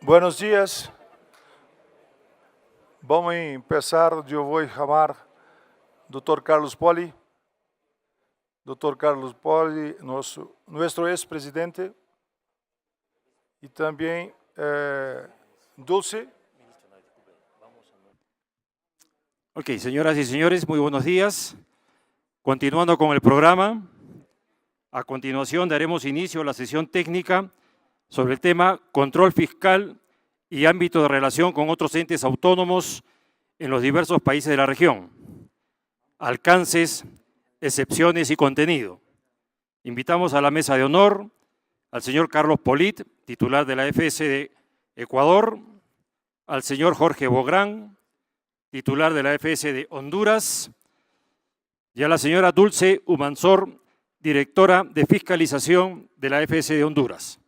Buenos días. Vamos a empezar. Yo voy a llamar Dr. Carlos Poli. Dr. Carlos Poli, nuestro expresidente. Y también Dulce. Ok, señoras y señores, muy buenos días. Continuando con el programa, a continuación daremos inicio a la sesión técnica sobre el tema control fiscal y ámbito de relación con otros entes autónomos en los diversos países de la región. Alcances, excepciones y contenido. Invitamos a la mesa de honor al señor Carlos Polit, titular de la FS de Ecuador, al señor Jorge Bográn, titular de la FS de Honduras, y a la señora Dulce Humansor, directora de fiscalización de la FS de Honduras.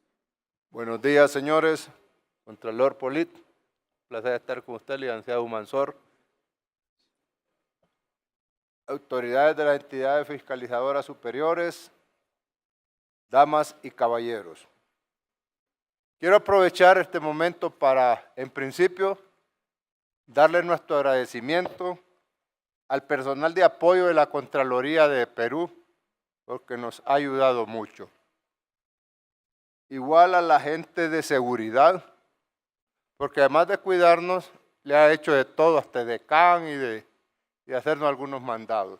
Buenos días, señores. Contralor Polit, placer estar con usted, licenciado Humansor. Autoridades de las entidades fiscalizadoras superiores, damas y caballeros. Quiero aprovechar este momento para, en principio, darle nuestro agradecimiento al personal de apoyo de la Contraloría de Perú, porque nos ha ayudado mucho. Igual a la gente de seguridad, porque además de cuidarnos, le ha hecho de todo, hasta de can y de hacernos algunos mandados.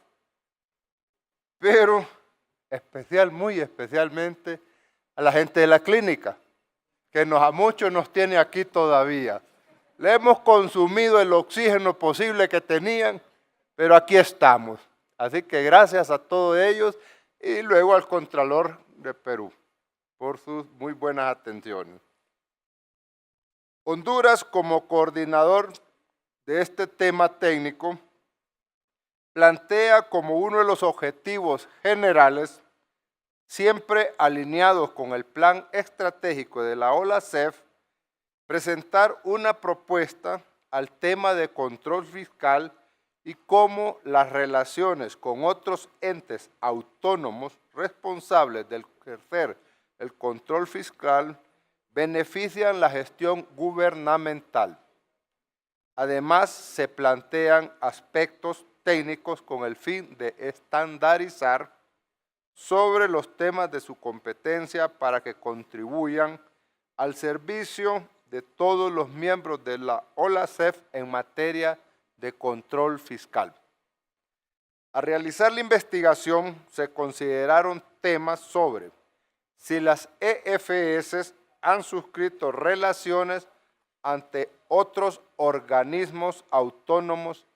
Pero muy especialmente a la gente de la clínica, que a muchos nos tiene aquí todavía. Le hemos consumido el oxígeno posible que tenían, pero aquí estamos. Así que gracias a todos ellos y luego al Contralor de Perú por sus muy buenas atenciones. Honduras, como coordinador de este tema técnico, plantea como uno de los objetivos generales, siempre alineados con el plan estratégico de la OLACEF, presentar una propuesta al tema de control fiscal y cómo las relaciones con otros entes autónomos responsables del ejercer el control fiscal benefician la gestión gubernamental. Además, se plantean aspectos técnicos con el fin de estandarizar sobre los temas de su competencia para que contribuyan al servicio de todos los miembros de la OLACEF en materia de control fiscal. Al realizar la investigación, se consideraron temas sobre si las EFS han suscrito relaciones ante otros organismos autónomos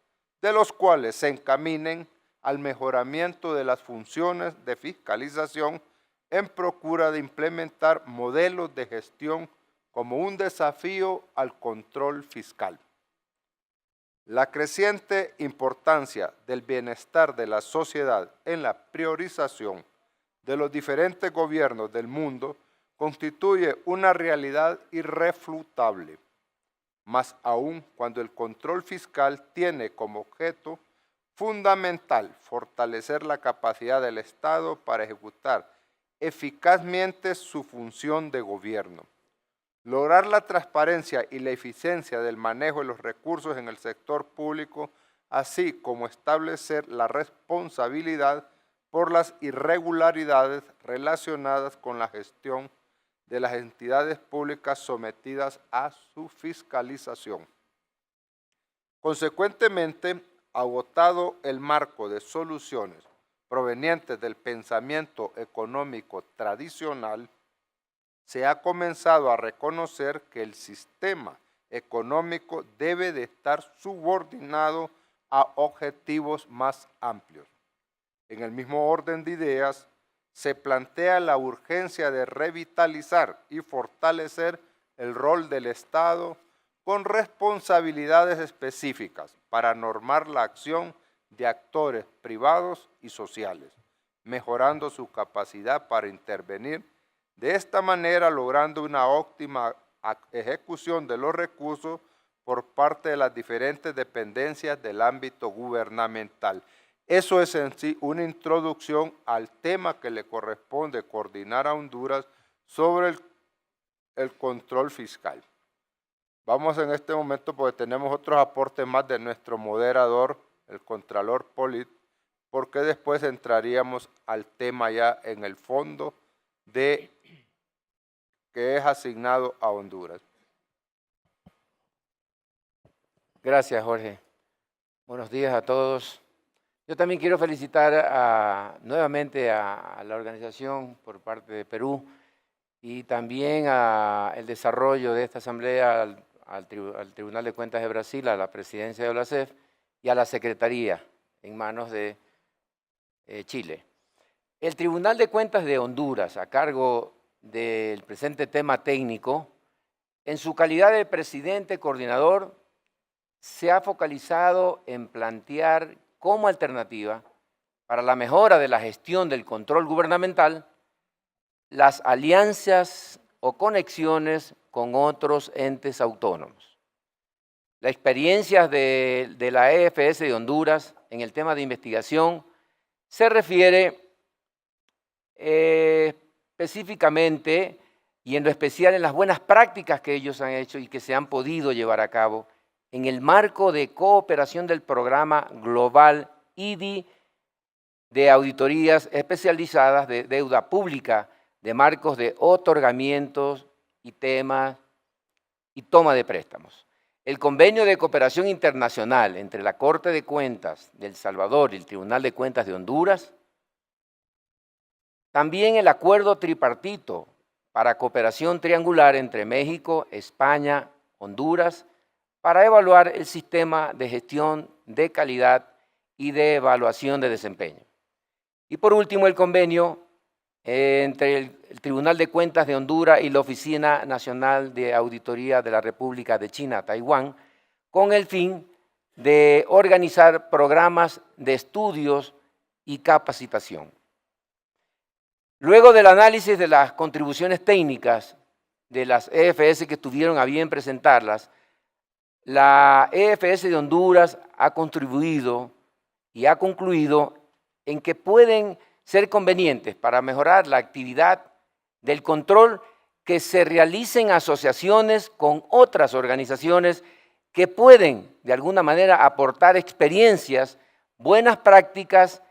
de los cuales se encaminen al mejoramiento de las funciones de fiscalización en procura de implementar modelos de gestión como un desafío al control fiscal. La creciente importancia del bienestar de la sociedad en la priorización de los diferentes gobiernos del mundo constituye una realidad irrefutable, más aún cuando el control fiscal tiene como objeto fundamental fortalecer la capacidad del Estado para ejecutar eficazmente su función de gobierno, lograr la transparencia y la eficiencia del manejo de los recursos en el sector público, así como establecer la responsabilidad por las irregularidades relacionadas con la gestión de las entidades públicas sometidas a su fiscalización. Consecuentemente, agotado el marco de soluciones provenientes del pensamiento económico tradicional, se ha comenzado a reconocer que el sistema económico debe de estar subordinado a objetivos más amplios. En el mismo orden de ideas, se plantea la urgencia de revitalizar y fortalecer el rol del Estado con responsabilidades específicas para normar la acción de actores privados y sociales, mejorando su capacidad para intervenir, de esta manera logrando una óptima ejecución de los recursos por parte de las diferentes dependencias del ámbito gubernamental. Eso es en sí una introducción al tema que le corresponde coordinar a Honduras sobre el control fiscal. Vamos en este momento porque tenemos otros aportes más de nuestro moderador, el Contralor Polit, porque después entraríamos al tema ya en el fondo de que es asignado a Honduras. Gracias, Jorge. Buenos días a todos. Yo también quiero felicitar nuevamente a la organización por parte de Perú y también el desarrollo de esta asamblea al Tribunal de Cuentas de Brasil, a la presidencia de OLACEF y a la Secretaría en manos de Chile. El Tribunal de Cuentas de Honduras, a cargo del presente tema técnico, en su calidad de presidente coordinador, se ha focalizado en plantear como alternativa para la mejora de la gestión del control gubernamental las alianzas o conexiones con otros entes autónomos. La experiencia de la EFS de Honduras en el tema de investigación se refiere específicamente y en lo especial en las buenas prácticas que ellos han hecho y que se han podido llevar a cabo en el marco de cooperación del programa global IDI de auditorías especializadas de deuda pública, de marcos de otorgamientos y temas y toma de préstamos. El convenio de cooperación internacional entre la Corte de Cuentas de El Salvador y el Tribunal de Cuentas de Honduras, también el acuerdo tripartito para cooperación triangular entre México, España, Honduras, para evaluar el sistema de gestión de calidad y de evaluación de desempeño. Y por último, el convenio entre el Tribunal de Cuentas de Honduras y la Oficina Nacional de Auditoría de la República de China, Taiwán, con el fin de organizar programas de estudios y capacitación. Luego del análisis de las contribuciones técnicas de las EFS que tuvieron a bien presentarlas, la EFS de Honduras ha contribuido y ha concluido en que pueden ser convenientes para mejorar la actividad del control que se realicen asociaciones con otras organizaciones que pueden de alguna manera aportar experiencias, buenas prácticas,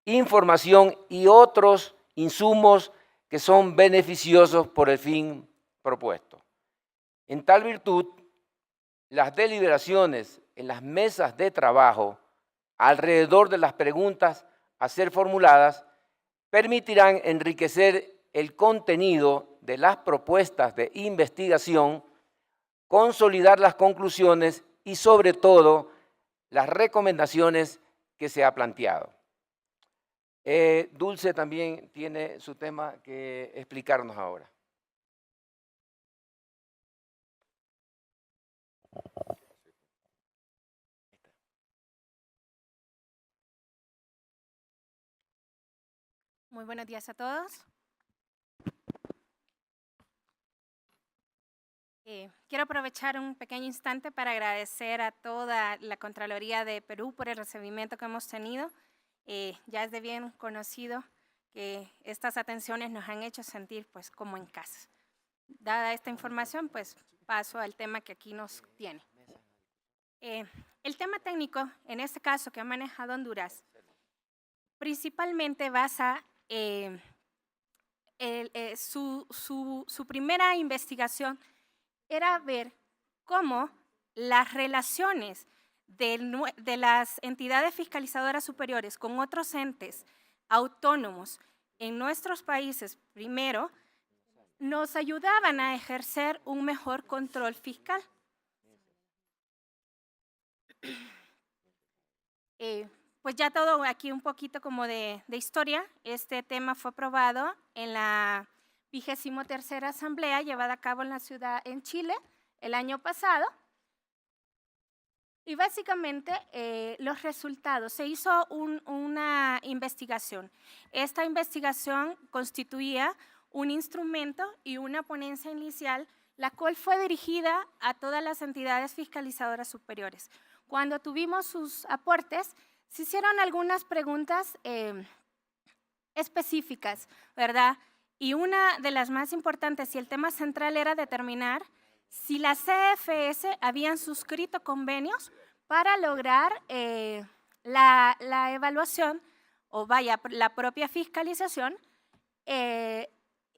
información y otros insumos que son beneficiosos por el fin propuesto. En tal virtud, las deliberaciones en las mesas de trabajo alrededor de las preguntas a ser formuladas permitirán enriquecer el contenido de las propuestas de investigación, consolidar las conclusiones y sobre todo las recomendaciones que se ha planteado. Dulce también tiene su tema que explicarnos ahora. Muy buenos días a todos. Quiero aprovechar un pequeño instante para agradecer a toda la Contraloría de Perú por el recibimiento que hemos tenido. Ya es de bien conocido que estas atenciones nos han hecho sentir pues como en casa. Dada esta información, pues paso al tema que aquí nos tiene. El tema técnico, en este caso que ha manejado Honduras, principalmente basa su primera investigación era ver cómo las relaciones de las entidades fiscalizadoras superiores con otros entes autónomos en nuestros países, primero, nos ayudaban a ejercer un mejor control fiscal. Pues ya todo aquí un poquito como de historia. Este tema fue aprobado en la 23ª Asamblea llevada a cabo en la ciudad, en Chile, el año pasado. Y básicamente los resultados, se hizo una investigación. Esta investigación constituía un instrumento y una ponencia inicial, la cual fue dirigida a todas las entidades fiscalizadoras superiores. Cuando tuvimos sus aportes, se hicieron algunas preguntas específicas, ¿verdad? Y una de las más importantes y el tema central era determinar si las CFS habían suscrito convenios para lograr la evaluación, o vaya, la propia fiscalización,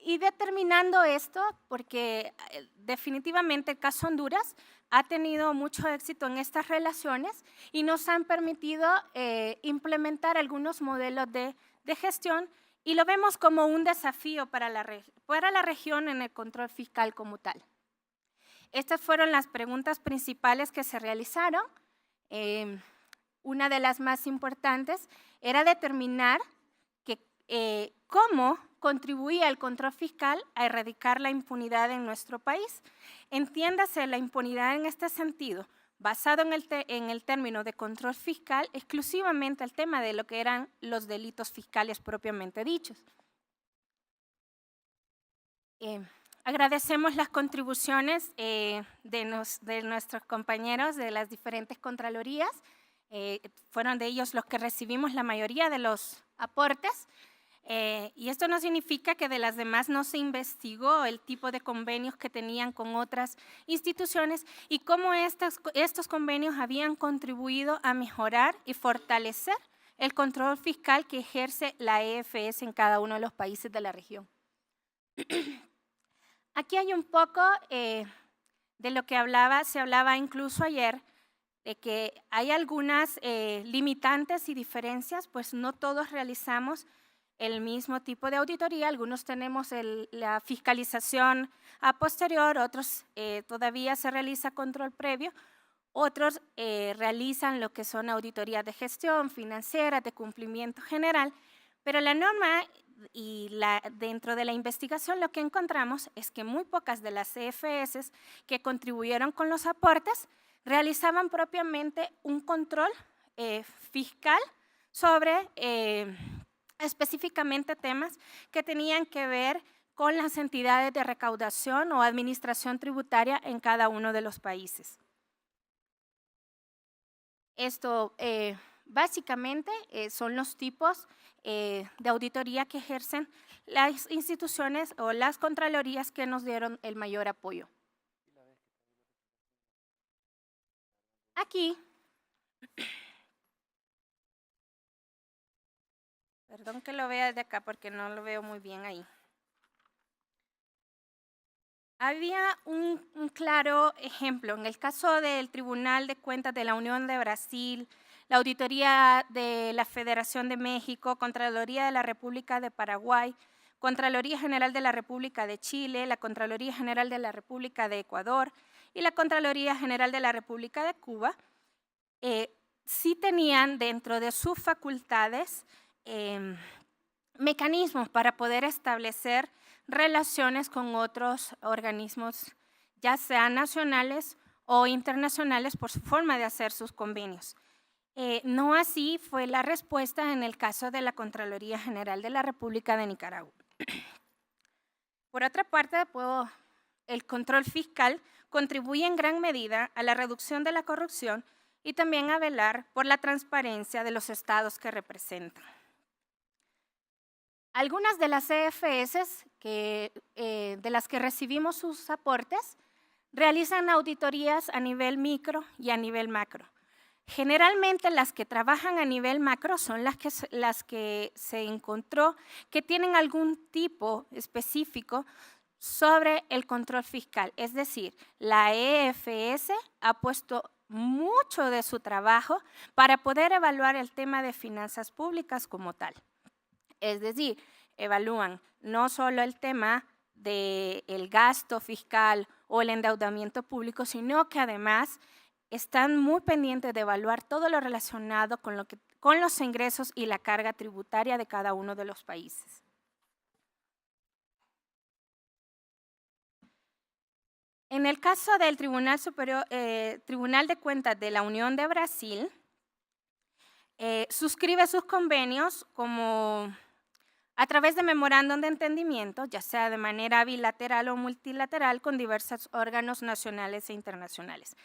y determinando esto, porque definitivamente el caso Honduras ha tenido mucho éxito en estas relaciones y nos han permitido implementar algunos modelos de gestión, y lo vemos como un desafío para la región en el control fiscal como tal. Estas fueron las preguntas principales que se realizaron. Una de las más importantes era determinar cómo contribuía el control fiscal a erradicar la impunidad en nuestro país. Entiéndase la impunidad en este sentido, basado en el término de control fiscal, exclusivamente el tema de lo que eran los delitos fiscales propiamente dichos. Agradecemos las contribuciones de nuestros compañeros de las diferentes contralorías. Fueron de ellos los que recibimos la mayoría de los aportes. Y esto no significa que de las demás no se investigó el tipo de convenios que tenían con otras instituciones y cómo estos convenios habían contribuido a mejorar y fortalecer el control fiscal que ejerce la EFS en cada uno de los países de la región. Aquí hay un poco de lo que se hablaba incluso ayer, de que hay algunas limitantes y diferencias, pues no todos realizamos el mismo tipo de auditoría, algunos tenemos la fiscalización a posterior, otros todavía se realiza control previo, otros realizan lo que son auditorías de gestión financiera, de cumplimiento general, pero la norma y dentro de la investigación lo que encontramos es que muy pocas de las CFS que contribuyeron con los aportes realizaban propiamente un control fiscal sobre específicamente temas que tenían que ver con las entidades de recaudación o administración tributaria en cada uno de los países. Esto básicamente son los tipos de auditoría que ejercen las instituciones o las contralorías que nos dieron el mayor apoyo. Aquí, perdón que lo vea desde acá porque no lo veo muy bien ahí. Había un claro ejemplo en el caso del Tribunal de Cuentas de la Unión de Brasil, la Auditoría de la Federación de México, Contraloría de la República de Paraguay, Contraloría General de la República de Chile, la Contraloría General de la República de Ecuador y la Contraloría General de la República de Cuba, sí tenían dentro de sus facultades mecanismos para poder establecer relaciones con otros organismos, ya sean nacionales o internacionales, por su forma de hacer sus convenios. No así fue la respuesta en el caso de la Contraloría General de la República de Nicaragua. Por otra parte, el control fiscal contribuye en gran medida a la reducción de la corrupción y también a velar por la transparencia de los estados que representan. Algunas de las CFS de las que recibimos sus aportes realizan auditorías a nivel micro y a nivel macro. Generalmente las que trabajan a nivel macro son las que se encontró que tienen algún tipo específico sobre el control fiscal. Es decir, la EFS ha puesto mucho de su trabajo para poder evaluar el tema de finanzas públicas como tal. Es decir, evalúan no solo el tema del gasto fiscal o el endeudamiento público, sino que además están muy pendientes de evaluar todo lo relacionado con los ingresos y la carga tributaria de cada uno de los países. En el caso del Tribunal de Cuentas de la Unión de Brasil, suscribe sus convenios a través de memorándum de entendimiento, ya sea de manera bilateral o multilateral, con diversos órganos nacionales e internacionales.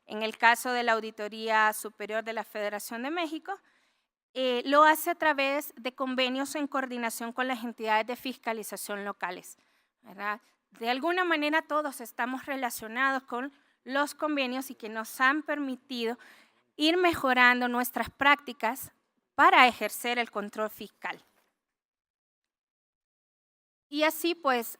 En el caso de la Auditoría Superior de la Federación de México, lo hace a través de convenios en coordinación con las entidades de fiscalización locales, ¿verdad? de alguna manera todos estamos relacionados con los convenios y que nos han permitido ir mejorando nuestras prácticas para ejercer el control fiscal. Y así, pues,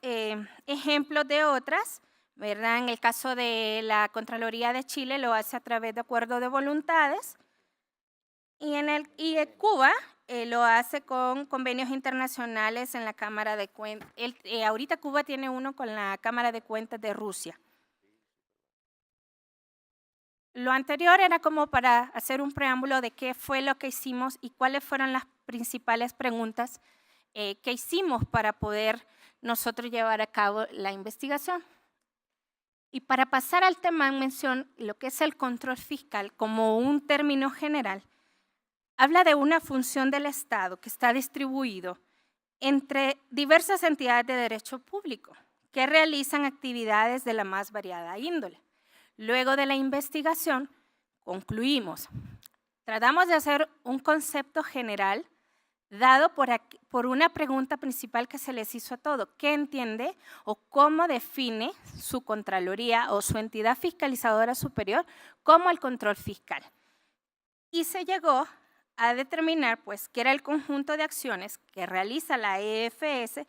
ejemplos de otras, ¿verdad? En el caso de la Contraloría de Chile lo hace a través de acuerdo de voluntades y en Cuba lo hace con convenios internacionales en la Cámara de Cuentas. Ahorita Cuba tiene uno con la Cámara de Cuentas de Rusia. Lo anterior era como para hacer un preámbulo de qué fue lo que hicimos y cuáles fueron las principales preguntas que hicimos para poder nosotros llevar a cabo la investigación. Y para pasar al tema en mención, lo que es el control fiscal como un término general, habla de una función del Estado que está distribuido entre diversas entidades de derecho público que realizan actividades de la más variada índole. Luego de la investigación, concluimos. Tratamos de hacer un concepto general dado por una pregunta principal que se les hizo a todos. ¿Qué entiende o cómo define su Contraloría o su entidad fiscalizadora superior como el control fiscal? Y se llegó a determinar pues, que era el conjunto de acciones que realiza la EFS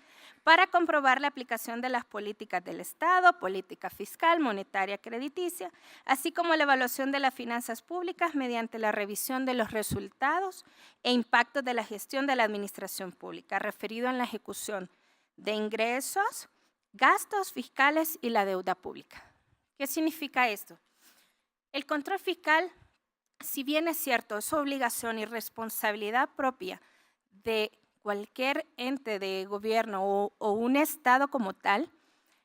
para comprobar la aplicación de las políticas del Estado, política fiscal, monetaria, crediticia, así como la evaluación de las finanzas públicas mediante la revisión de los resultados e impactos de la gestión de la administración pública, referido en la ejecución de ingresos, gastos fiscales y la deuda pública. ¿Qué significa esto? El control fiscal, si bien es cierto, es obligación y responsabilidad propia de cualquier ente de gobierno o un Estado como tal,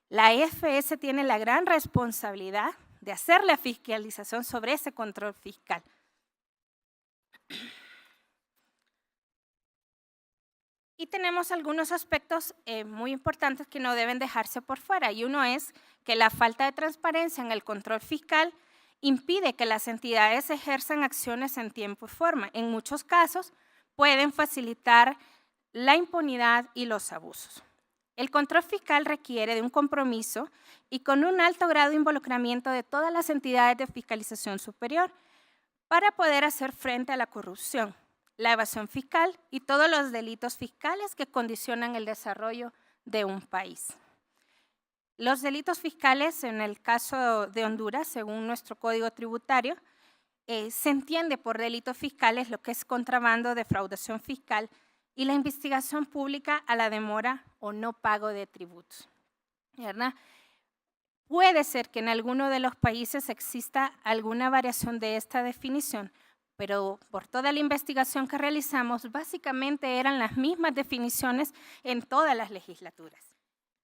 la EFS tiene la gran responsabilidad de hacer la fiscalización sobre ese control fiscal. Y tenemos algunos aspectos muy importantes que no deben dejarse por fuera. Y uno es que la falta de transparencia en el control fiscal impide que las entidades ejerzan acciones en tiempo y forma. En muchos casos pueden facilitar la impunidad y los abusos. El control fiscal requiere de un compromiso y con un alto grado de involucramiento de todas las entidades de fiscalización superior para poder hacer frente a la corrupción, la evasión fiscal y todos los delitos fiscales que condicionan el desarrollo de un país. Los delitos fiscales, en el caso de Honduras, según nuestro Código Tributario, se entiende por delitos fiscales lo que es contrabando, defraudación fiscal y la investigación pública a la demora o no pago de tributos, ¿verdad? Puede ser que en alguno de los países exista alguna variación de esta definición, pero por toda la investigación que realizamos, básicamente eran las mismas definiciones en todas las legislaturas.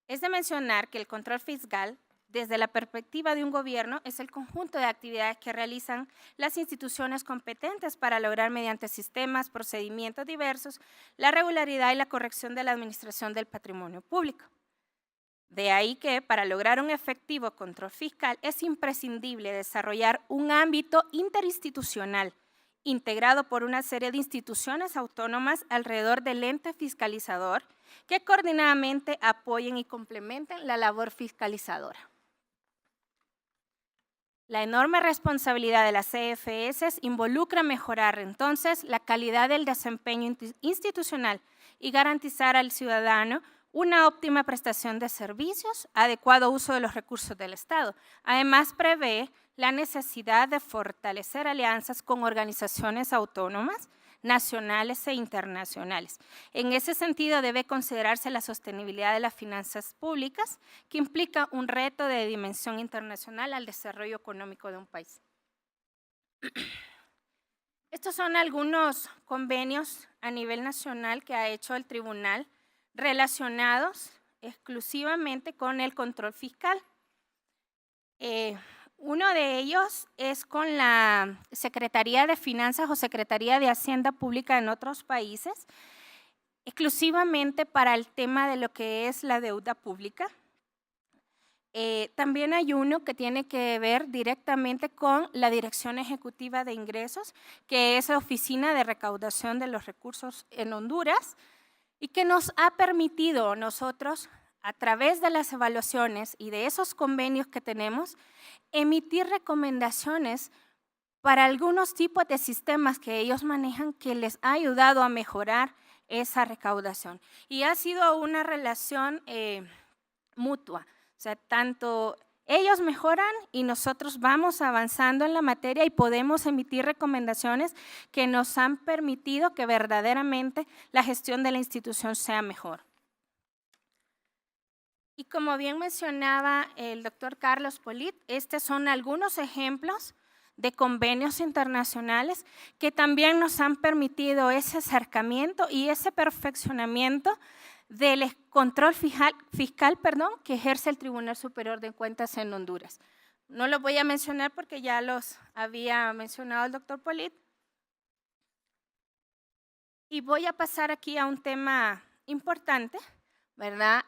Es de mencionar que el control fiscal, desde la perspectiva de un gobierno, es el conjunto de actividades que realizan las instituciones competentes para lograr mediante sistemas, procedimientos diversos, la regularidad y la corrección de la administración del patrimonio público. De ahí que, para lograr un efectivo control fiscal, es imprescindible desarrollar un ámbito interinstitucional integrado por una serie de instituciones autónomas alrededor del ente fiscalizador que coordinadamente apoyen y complementen la labor fiscalizadora. La enorme responsabilidad de las CFS involucra mejorar entonces la calidad del desempeño institucional y garantizar al ciudadano una óptima prestación de servicios, adecuado uso de los recursos del Estado. Además, prevé la necesidad de fortalecer alianzas con organizaciones autónomas, nacionales e internacionales. En ese sentido, debe considerarse la sostenibilidad de las finanzas públicas, que implica un reto de dimensión internacional al desarrollo económico de un país. Estos son algunos convenios a nivel nacional que ha hecho el tribunal relacionados exclusivamente con el control fiscal. Uno de ellos es con la Secretaría de Finanzas o Secretaría de Hacienda Pública en otros países, exclusivamente para el tema de lo que es la deuda pública. También hay uno que tiene que ver directamente con la Dirección Ejecutiva de Ingresos, que es la Oficina de Recaudación de los Recursos en Honduras, y que nos ha permitido nosotros a través de las evaluaciones y de esos convenios que tenemos, emitir recomendaciones para algunos tipos de sistemas que ellos manejan que les ha ayudado a mejorar esa recaudación. Y ha sido una relación mutua, o sea, tanto ellos mejoran y nosotros vamos avanzando en la materia y podemos emitir recomendaciones que nos han permitido que verdaderamente la gestión de la institución sea mejor. Y como bien mencionaba el doctor Carlos Polit, estos son algunos ejemplos de convenios internacionales que también nos han permitido ese acercamiento y ese perfeccionamiento del control fiscal, que ejerce el Tribunal Superior de Cuentas en Honduras. No los voy a mencionar porque ya los había mencionado el doctor Polit. Y voy a pasar aquí a un tema importante, ¿verdad?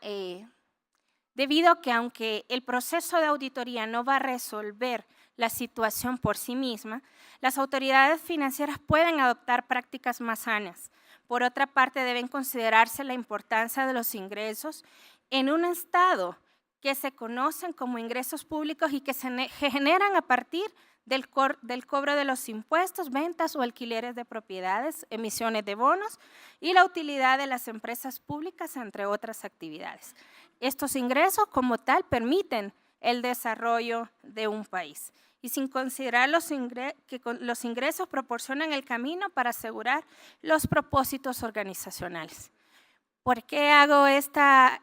Debido a que aunque el proceso de auditoría no va a resolver la situación por sí misma, las autoridades financieras pueden adoptar prácticas más sanas. Por otra parte, deben considerarse la importancia de los ingresos en un estado que se conocen como ingresos públicos y que se generan a partir del cobro de los impuestos, ventas o alquileres de propiedades, emisiones de bonos y la utilidad de las empresas públicas, entre otras actividades. Estos ingresos como tal permiten el desarrollo de un país y sin considerar que los ingresos proporcionan el camino para asegurar los propósitos organizacionales. ¿Por qué hago esta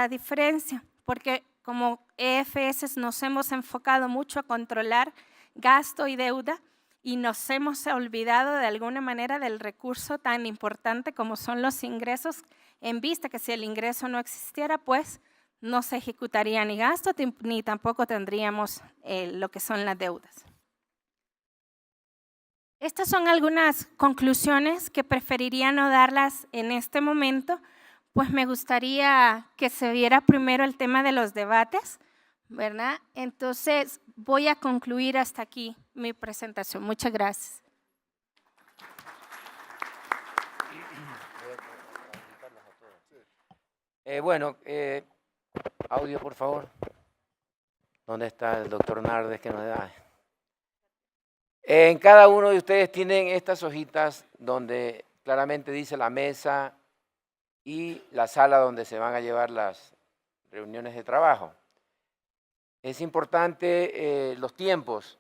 diferencia? Porque como EFS nos hemos enfocado mucho a controlar gasto y deuda y nos hemos olvidado de alguna manera del recurso tan importante como son los ingresos, en vista que si el ingreso no existiera, pues no se ejecutaría ni gasto ni tampoco tendríamos lo que son las deudas. Estas son algunas conclusiones que preferiría no darlas en este momento, pues me gustaría que se viera primero el tema de los debates, ¿verdad? Entonces voy a concluir hasta aquí mi presentación. Muchas gracias. Audio, por favor. ¿Dónde está el doctor Nardes que nos da? En cada uno de ustedes tienen estas hojitas donde claramente dice la mesa y la sala donde se van a llevar las reuniones de trabajo. Es importante los tiempos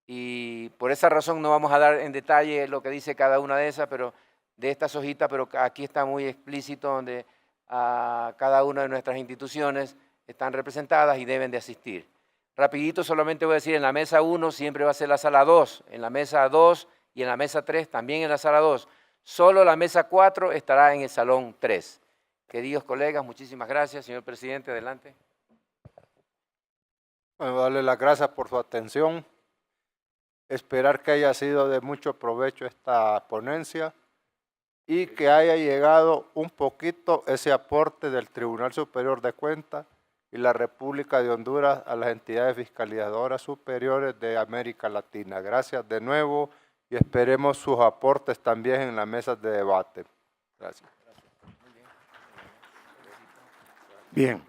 y por esa razón no vamos a dar en detalle lo que dice cada una de esas, pero de estas hojitas, pero aquí está muy explícito donde cada una de nuestras instituciones están representadas y deben de asistir. Rapidito solamente voy a decir, en la mesa 1 siempre va a ser la sala 2, en la mesa 2 y en la mesa 3 también en la sala 2. Solo la mesa 4 estará en el salón 3. Queridos colegas, muchísimas gracias. Señor presidente, adelante. Bueno, darle las gracias por su atención. Esperar que haya sido de mucho provecho esta ponencia y que haya llegado un poquito ese aporte del Tribunal Superior de Cuentas y la República de Honduras a las entidades fiscalizadoras superiores de América Latina. Gracias de nuevo y esperemos sus aportes también en las mesas de debate. Gracias. Bien,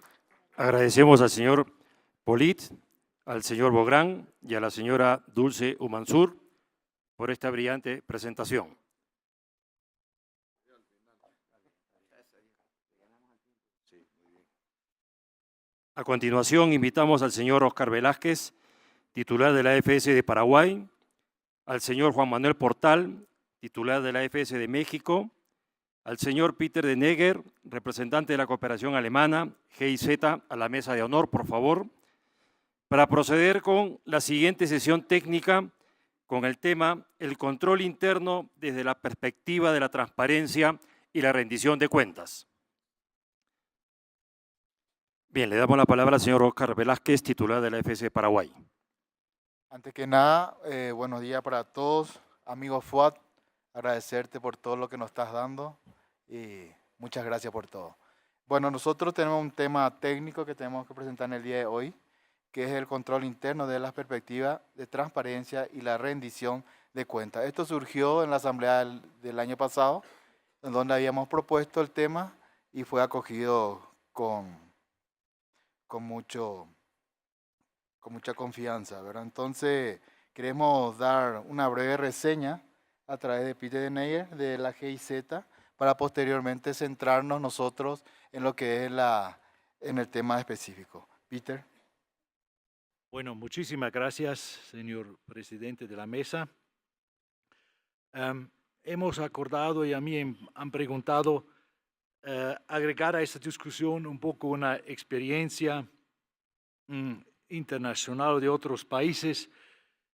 agradecemos al señor Polit, al señor Bográn y a la señora Dulce Humansur por esta brillante presentación. A continuación, invitamos al señor Oscar Velázquez, titular de la AFS de Paraguay, al señor Juan Manuel Portal, titular de la AFS de México, al señor Peter de Neger, representante de la cooperación alemana, GIZ, a la mesa de honor, por favor, para proceder con la siguiente sesión técnica con el tema el control interno desde la perspectiva de la transparencia y la rendición de cuentas. Bien, le damos la palabra al señor Oscar Velázquez, titular de la AFS de Paraguay. Antes que nada, buenos días para todos. Amigo Fuad, agradecerte por todo lo que nos estás dando y muchas gracias por todo. Bueno, nosotros tenemos un tema técnico que tenemos que presentar en el día de hoy, que es el control interno de las perspectivas de transparencia y la rendición de cuentas. Esto surgió en la asamblea del año pasado, en donde habíamos propuesto el tema y fue acogido con con mucha confianza, ¿verdad? Entonces, queremos dar una breve reseña a través de Peter Deneyer de la GIZ para posteriormente centrarnos nosotros en lo que es en el tema específico. Peter. Bueno, muchísimas gracias, señor presidente de la mesa. Hemos acordado y a mí han preguntado agregar a esta discusión un poco una experiencia internacional de otros países,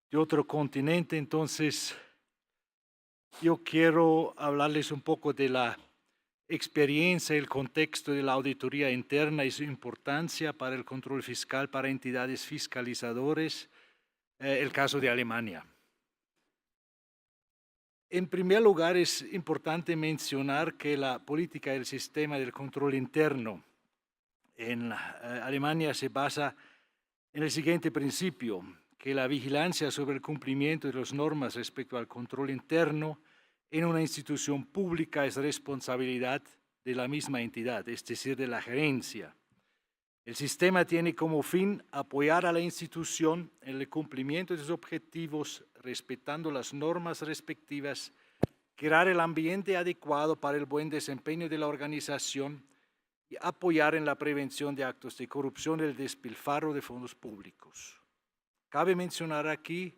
de otro continente. Entonces, yo quiero hablarles un poco de la experiencia, el contexto de la auditoría interna y su importancia para el control fiscal para entidades fiscalizadoras, el caso de Alemania. En primer lugar, es importante mencionar que la política del sistema del control interno en Alemania se basa en el siguiente principio, que la vigilancia sobre el cumplimiento de las normas respecto al control interno en una institución pública es responsabilidad de la misma entidad, es decir, de la gerencia. El sistema tiene como fin apoyar a la institución en el cumplimiento de sus objetivos, respetando las normas respectivas, crear el ambiente adecuado para el buen desempeño de la organización y apoyar en la prevención de actos de corrupción y el despilfarro de fondos públicos. Cabe mencionar aquí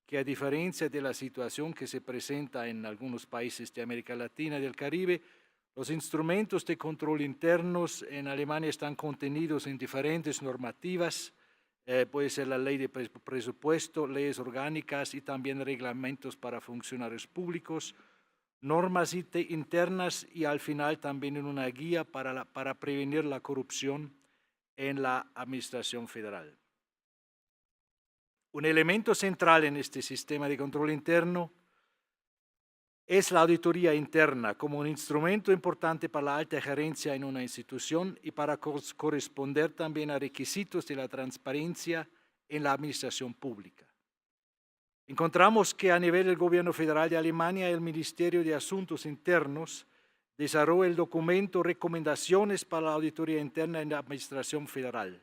que a diferencia de la situación que se presenta en algunos países de América Latina y del Caribe, los instrumentos de control internos en Alemania están contenidos en diferentes normativas, puede ser la ley de presupuesto, leyes orgánicas y también reglamentos para funcionarios públicos, normas internas y al final también en una guía para prevenir la corrupción en la administración federal. Un elemento central en este sistema de control interno es la auditoría interna como un instrumento importante para la alta gerencia en una institución y para corresponder también a requisitos de la transparencia en la administración pública. Encontramos que a nivel del gobierno federal de Alemania, el Ministerio de Asuntos Internos desarrolló el documento Recomendaciones para la Auditoría Interna en la Administración Federal.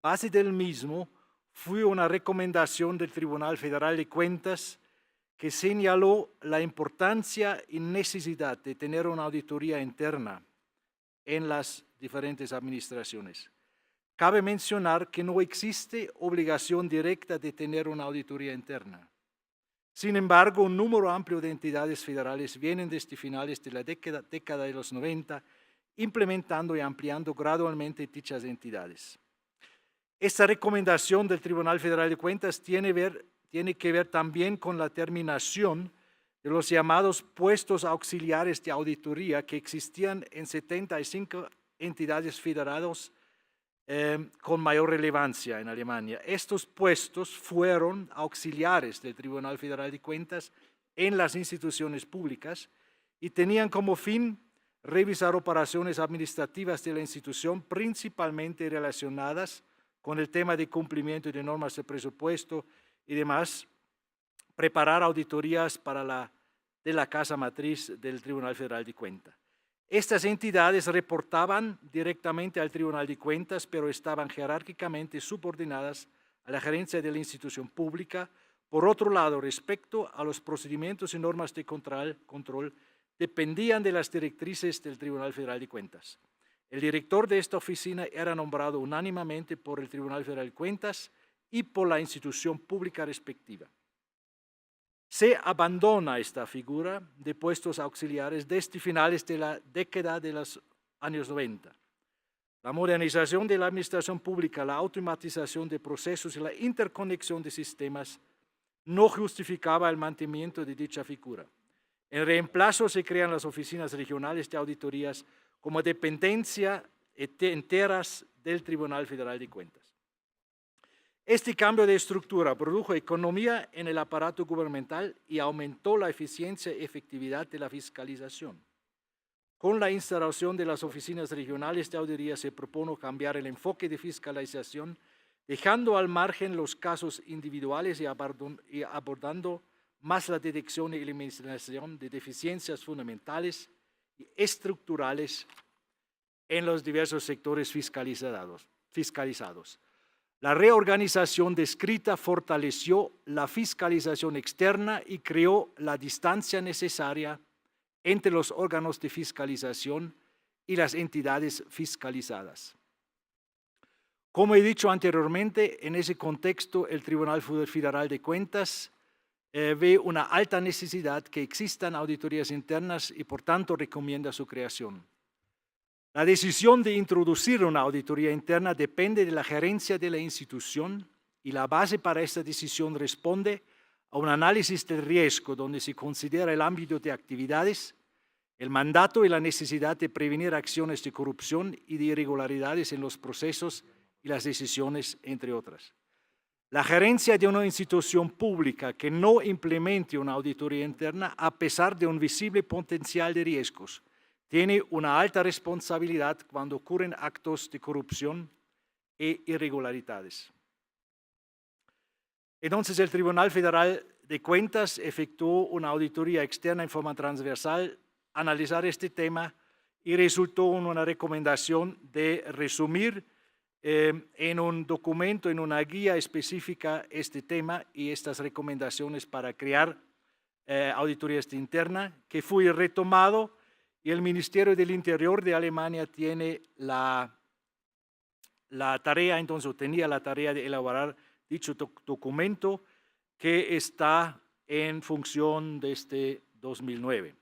Base del mismo fue una recomendación del Tribunal Federal de Cuentas que señaló la importancia y necesidad de tener una auditoría interna en las diferentes administraciones. Cabe mencionar que no existe obligación directa de tener una auditoría interna. Sin embargo, un número amplio de entidades federales vienen desde finales de la década de los 90 implementando y ampliando gradualmente dichas entidades. Esta recomendación del Tribunal Federal de Cuentas tiene que ver también con la terminación de los llamados puestos auxiliares de auditoría que existían en 75 entidades federadas con mayor relevancia en Alemania. Estos puestos fueron auxiliares del Tribunal Federal de Cuentas en las instituciones públicas y tenían como fin revisar operaciones administrativas de la institución principalmente relacionadas con el tema de cumplimiento de normas de presupuesto y demás, preparar auditorías de la casa matriz del Tribunal Federal de Cuentas. Estas entidades reportaban directamente al Tribunal de Cuentas, pero estaban jerárquicamente subordinadas a la gerencia de la institución pública. Por otro lado, respecto a los procedimientos y normas de control, dependían de las directrices del Tribunal Federal de Cuentas. El director de esta oficina era nombrado unánimemente por el Tribunal Federal de Cuentas y por la institución pública respectiva. Se abandona esta figura de puestos auxiliares desde finales de la década de los años 90. La modernización de la administración pública, la automatización de procesos y la interconexión de sistemas no justificaba el mantenimiento de dicha figura. En reemplazo se crean las oficinas regionales de auditorías como dependencia enteras del Tribunal Federal de Cuentas. Este cambio de estructura produjo economía en el aparato gubernamental y aumentó la eficiencia y efectividad de la fiscalización. Con la instalación de las oficinas regionales de auditoría se propone cambiar el enfoque de fiscalización, dejando al margen los casos individuales y abordando más la detección y eliminación de deficiencias fundamentales y estructurales en los diversos sectores fiscalizados. fiscalizados. La reorganización descrita fortaleció la fiscalización externa y creó la distancia necesaria entre los órganos de fiscalización y las entidades fiscalizadas. Como he dicho anteriormente, en ese contexto el Tribunal Federal de Cuentas ve una alta necesidad que existan auditorías internas y por tanto recomienda su creación. La decisión de introducir una auditoría interna depende de la gerencia de la institución y la base para esta decisión responde a un análisis del riesgo donde se considera el ámbito de actividades, el mandato y la necesidad de prevenir acciones de corrupción y de irregularidades en los procesos y las decisiones, entre otras. La gerencia de una institución pública que no implemente una auditoría interna, a pesar de un visible potencial de riesgos, tiene una alta responsabilidad cuando ocurren actos de corrupción e irregularidades. Entonces, el Tribunal Federal de Cuentas efectuó una auditoría externa en forma transversal, analizar este tema y resultó en una recomendación de resumir en un documento, en una guía específica este tema y estas recomendaciones para crear auditorías internas, que fue retomado y el Ministerio del Interior de Alemania tiene la tarea, entonces tenía la tarea de elaborar dicho documento que está en función desde 2009.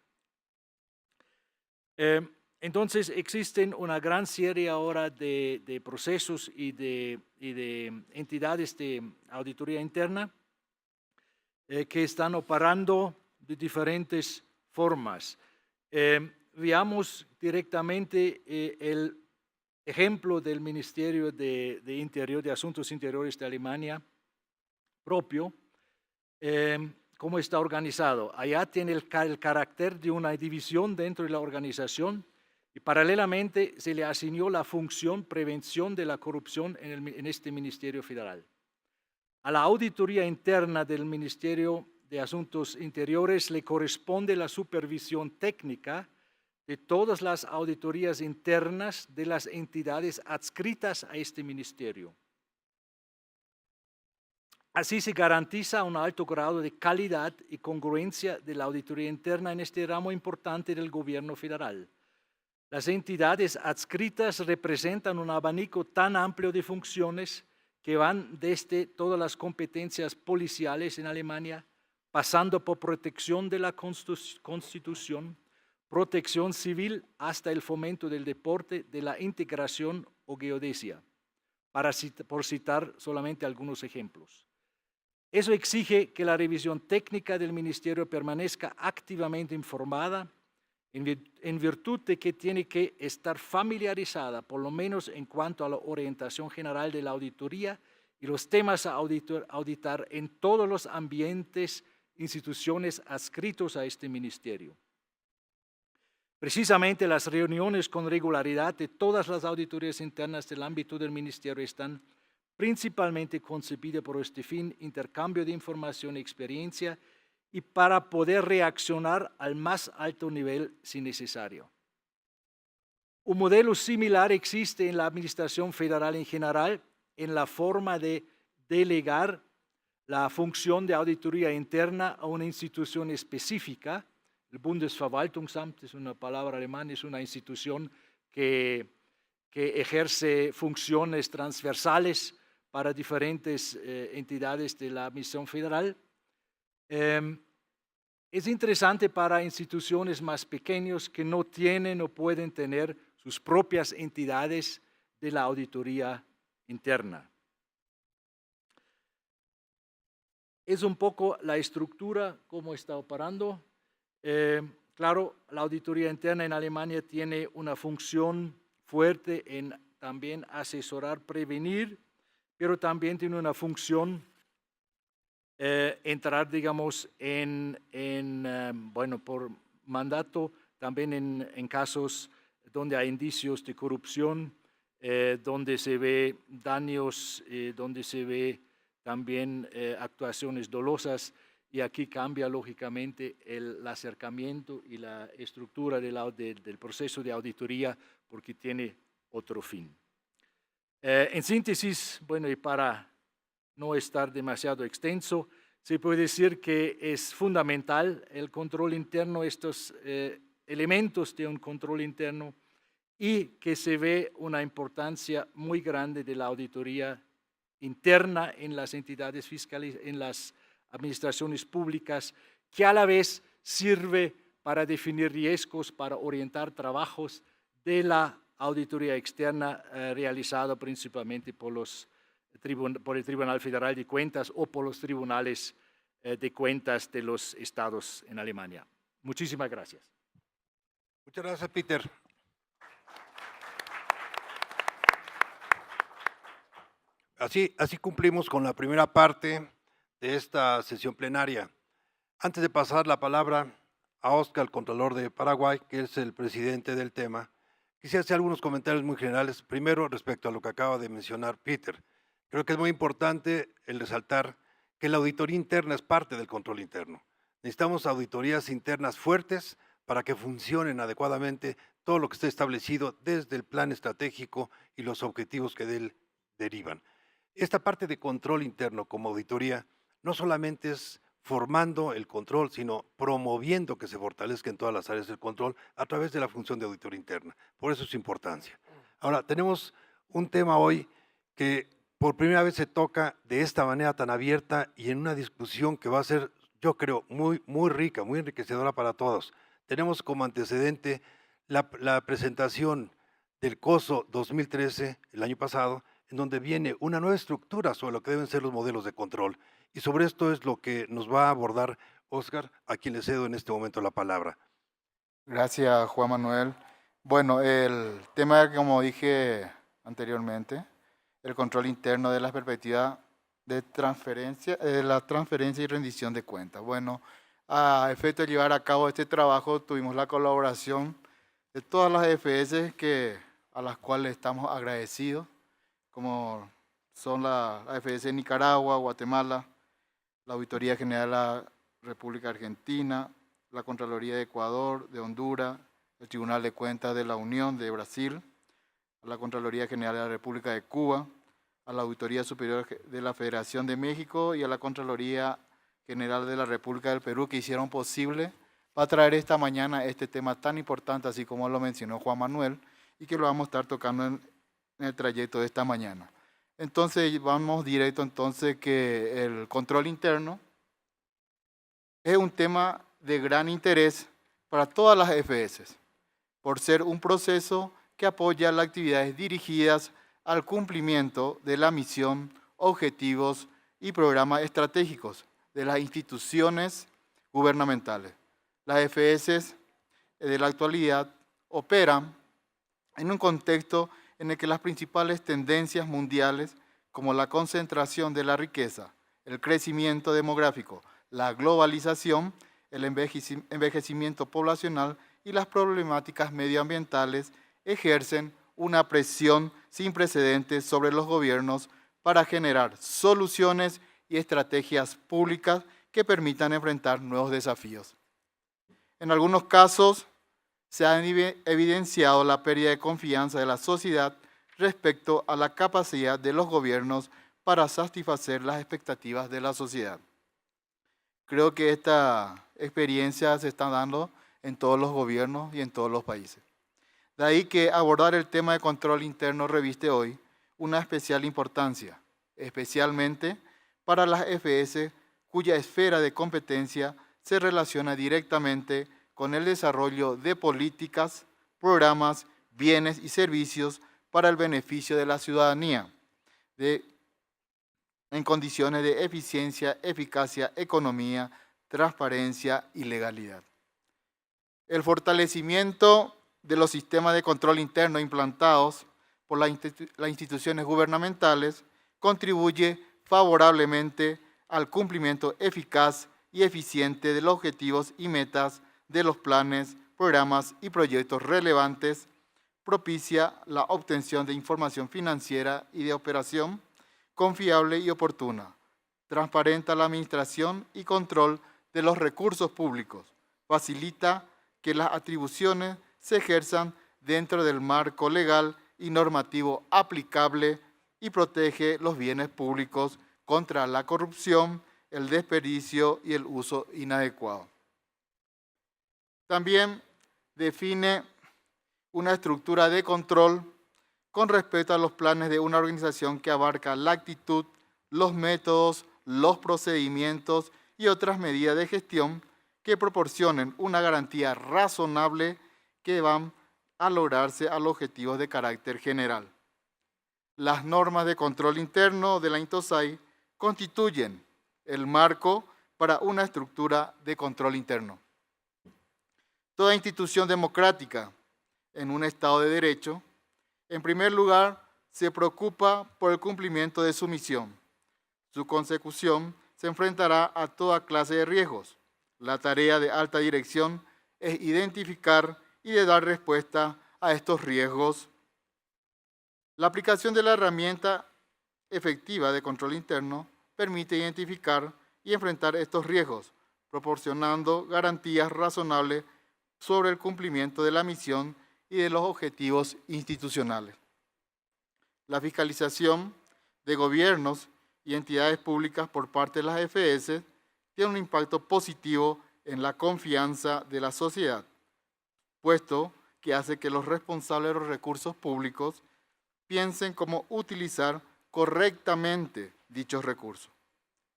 Entonces existen una gran serie ahora de procesos y de entidades de auditoría interna que están operando de diferentes formas. Veamos directamente el ejemplo del Ministerio de Interior, de Asuntos Interiores de Alemania propio, cómo está organizado. Allá tiene el carácter de una división dentro de la organización y paralelamente se le asignó la función prevención de la corrupción en este Ministerio Federal. A la auditoría interna del Ministerio de Asuntos Interiores le corresponde la supervisión técnica de todas las auditorías internas de las entidades adscritas a este ministerio. Así se garantiza un alto grado de calidad y congruencia de la auditoría interna en este ramo importante del gobierno federal. Las entidades adscritas representan un abanico tan amplio de funciones que van desde todas las competencias policiales en Alemania, pasando por protección de la Constitución, protección civil hasta el fomento del deporte, de la integración o geodesia, por citar solamente algunos ejemplos. Eso exige que la revisión técnica del Ministerio permanezca activamente informada, en virtud de que tiene que estar familiarizada, por lo menos en cuanto a la orientación general de la auditoría y los temas a auditar en todos los ambientes, instituciones adscritos a este ministerio. Precisamente las reuniones con regularidad de todas las auditorías internas del ámbito del ministerio están principalmente concebidas por este fin, intercambio de información y experiencia, y para poder reaccionar al más alto nivel si necesario. Un modelo similar existe en la administración federal en general, en la forma de delegar la función de auditoría interna a una institución específica. El Bundesverwaltungsamt es una palabra alemana, es una institución que ejerce funciones transversales para diferentes entidades de la administración federal. Es interesante para instituciones más pequeñas que no tienen o pueden tener sus propias entidades de la auditoría interna. Es un poco la estructura, cómo está operando. Claro, la auditoría interna en Alemania tiene una función fuerte en también asesorar, prevenir, pero también tiene una función entrar, digamos, bueno, por mandato, también en casos donde hay indicios de corrupción, donde se ve daños, donde se ve también actuaciones dolosas, y aquí cambia lógicamente el acercamiento y la estructura del proceso de auditoría porque tiene otro fin. En síntesis, bueno, y para no estar demasiado extenso, se puede decir que es fundamental el control interno, estos elementos de un control interno, y que se ve una importancia muy grande de la auditoría interna en las entidades fiscales, en las administraciones públicas, que a la vez sirve para definir riesgos, para orientar trabajos de la auditoría externa realizada principalmente por el Tribunal Federal de Cuentas o por los tribunales de cuentas de los estados en Alemania. Muchísimas gracias. Muchas gracias, Peter. Así cumplimos con la primera parte de esta sesión plenaria. Antes de pasar la palabra a Oscar, el Contralor de Paraguay, que es el presidente del tema, quisiera hacer algunos comentarios muy generales. Primero, respecto a lo que acaba de mencionar Peter. Creo que es muy importante el resaltar que la auditoría interna es parte del control interno. Necesitamos auditorías internas fuertes para que funcionen adecuadamente todo lo que esté establecido desde el plan estratégico y los objetivos que de él derivan. Esta parte de control interno como auditoría no solamente es formando el control, sino promoviendo que se fortalezca en todas las áreas del control a través de la función de auditoría interna. Por eso su importancia. Ahora, tenemos un tema hoy que por primera vez se toca de esta manera tan abierta y en una discusión que va a ser, yo creo, muy rica, muy enriquecedora para todos. Tenemos como antecedente la presentación del COSO 2013, el año pasado, en donde viene una nueva estructura sobre lo que deben ser los modelos de control. Y sobre esto es lo que nos va a abordar Oscar, a quien le cedo en este momento la palabra. Gracias, Juan Manuel. Bueno, el tema, como dije anteriormente, el control interno de la perspectiva de la transferencia y rendición de cuentas. Bueno, a efecto de llevar a cabo este trabajo, tuvimos la colaboración de todas las EFS a las cuales estamos agradecidos, como son la AFS de Nicaragua, Guatemala, la Auditoría General de la República Argentina, la Contraloría de Ecuador, de Honduras, el Tribunal de Cuentas de la Unión de Brasil, a la Contraloría General de la República de Cuba, a la Auditoría Superior de la Federación de México y a la Contraloría General de la República del Perú, que hicieron posible para traer esta mañana este tema tan importante, así como lo mencionó Juan Manuel, y que lo vamos a estar tocando en el trayecto de esta mañana. Entonces, vamos directo entonces que el control interno es un tema de gran interés para todas las EFS, por ser un proceso que apoya las actividades dirigidas al cumplimiento de la misión, objetivos y programas estratégicos de las instituciones gubernamentales. Las EFS de la actualidad operan en un contexto en el que las principales tendencias mundiales, como la concentración de la riqueza, el crecimiento demográfico, la globalización, el envejecimiento poblacional y las problemáticas medioambientales, ejercen una presión sin precedentes sobre los gobiernos para generar soluciones y estrategias públicas que permitan enfrentar nuevos desafíos. En algunos casos, se ha evidenciado la pérdida de confianza de la sociedad respecto a la capacidad de los gobiernos para satisfacer las expectativas de la sociedad. Creo que esta experiencia se está dando en todos los gobiernos y en todos los países. De ahí que abordar el tema de control interno reviste hoy una especial importancia, especialmente para las EFS cuya esfera de competencia se relaciona directamente con el desarrollo de políticas, programas, bienes y servicios para el beneficio de la ciudadanía, en condiciones de eficiencia, eficacia, economía, transparencia y legalidad. El fortalecimiento de los sistemas de control interno implantados por las instituciones gubernamentales contribuye favorablemente al cumplimiento eficaz y eficiente de los objetivos y metas de los planes, programas y proyectos relevantes, propicia la obtención de información financiera y de operación confiable y oportuna, transparenta la administración y control de los recursos públicos, facilita que las atribuciones se ejerzan dentro del marco legal y normativo aplicable y protege los bienes públicos contra la corrupción, el desperdicio y el uso inadecuado. También define una estructura de control con respecto a los planes de una organización que abarca la actitud, los métodos, los procedimientos y otras medidas de gestión que proporcionen una garantía razonable que van a lograrse a los objetivos de carácter general. Las normas de control interno de la INTOSAI constituyen el marco para una estructura de control interno. Toda institución democrática en un Estado de Derecho, en primer lugar, se preocupa por el cumplimiento de su misión. Su consecución se enfrentará a toda clase de riesgos. La tarea de alta dirección es identificar y de dar respuesta a estos riesgos. La aplicación de la herramienta efectiva de control interno permite identificar y enfrentar estos riesgos, proporcionando garantías razonables sobre el cumplimiento de la misión y de los objetivos institucionales. La fiscalización de gobiernos y entidades públicas por parte de las AFS tiene un impacto positivo en la confianza de la sociedad, puesto que hace que los responsables de los recursos públicos piensen cómo utilizar correctamente dichos recursos.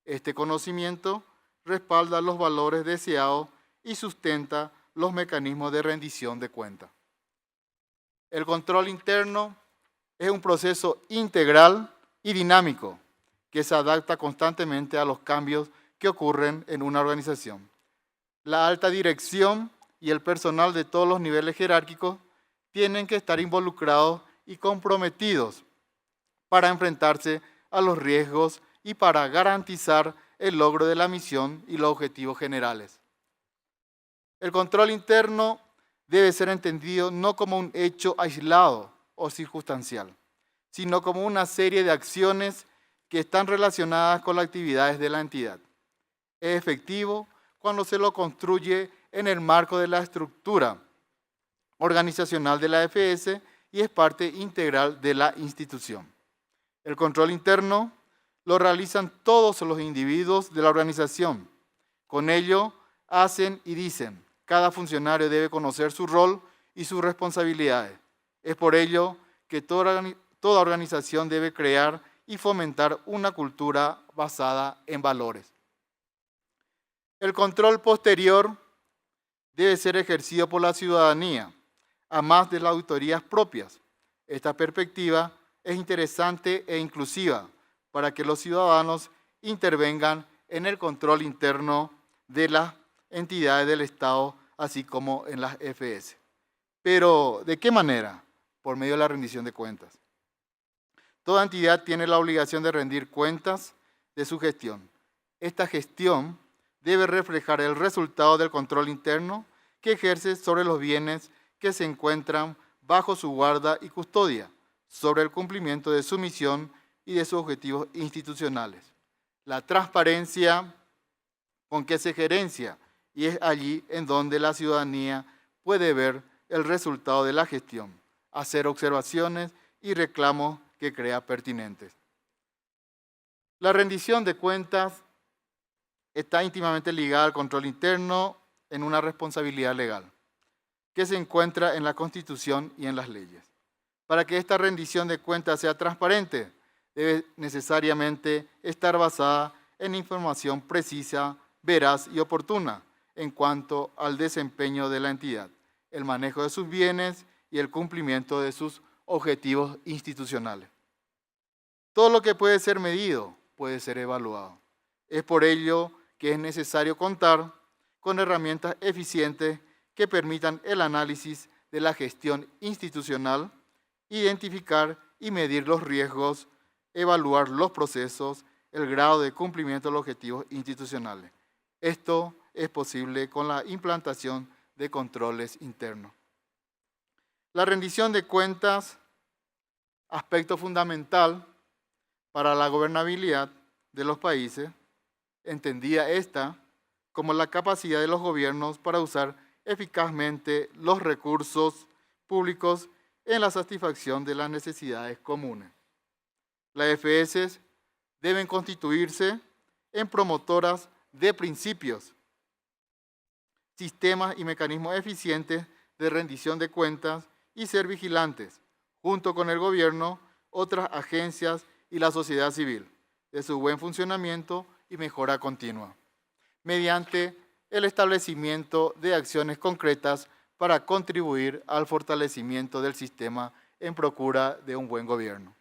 Este conocimiento respalda los valores deseados y sustenta los mecanismos de rendición de cuentas. El control interno es un proceso integral y dinámico que se adapta constantemente a los cambios que ocurren en una organización. La alta dirección y el personal de todos los niveles jerárquicos tienen que estar involucrados y comprometidos para enfrentarse a los riesgos y para garantizar el logro de la misión y los objetivos generales. El control interno debe ser entendido no como un hecho aislado o circunstancial, sino como una serie de acciones que están relacionadas con las actividades de la entidad. Es efectivo cuando se lo construye en el marco de la estructura organizacional de la AFS y es parte integral de la institución. El control interno lo realizan todos los individuos de la organización. Con ello, hacen y dicen. Cada funcionario debe conocer su rol y sus responsabilidades. Es por ello que toda organización debe crear y fomentar una cultura basada en valores. El control posterior debe ser ejercido por la ciudadanía, a más de las auditorías propias. Esta perspectiva es interesante e inclusiva para que los ciudadanos intervengan en el control interno de las entidades del Estado, así como en las FS. Pero, ¿de qué manera? Por medio de la rendición de cuentas. Toda entidad tiene la obligación de rendir cuentas de su gestión. Esta gestión debe reflejar el resultado del control interno que ejerce sobre los bienes que se encuentran bajo su guarda y custodia, sobre el cumplimiento de su misión y de sus objetivos institucionales. La transparencia con que se gerencia, y es allí en donde la ciudadanía puede ver el resultado de la gestión, hacer observaciones y reclamos que crea pertinentes. La rendición de cuentas está íntimamente ligada al control interno en una responsabilidad legal que se encuentra en la Constitución y en las leyes. Para que esta rendición de cuentas sea transparente, debe necesariamente estar basada en información precisa, veraz y oportuna en cuanto al desempeño de la entidad, el manejo de sus bienes y el cumplimiento de sus objetivos institucionales. Todo lo que puede ser medido puede ser evaluado. Es por ello que es necesario contar con herramientas eficientes que permitan el análisis de la gestión institucional, identificar y medir los riesgos, evaluar los procesos, el grado de cumplimiento de los objetivos institucionales. Esto es posible con la implantación de controles internos. La rendición de cuentas, aspecto fundamental para la gobernabilidad de los países, entendida esta como la capacidad de los gobiernos para usar eficazmente los recursos públicos en la satisfacción de las necesidades comunes. Las EFS deben constituirse en promotoras de principios, sistemas y mecanismos eficientes de rendición de cuentas y ser vigilantes, junto con el gobierno, otras agencias y la sociedad civil, de su buen funcionamiento y mejora continua, mediante el establecimiento de acciones concretas para contribuir al fortalecimiento del sistema en procura de un buen gobierno.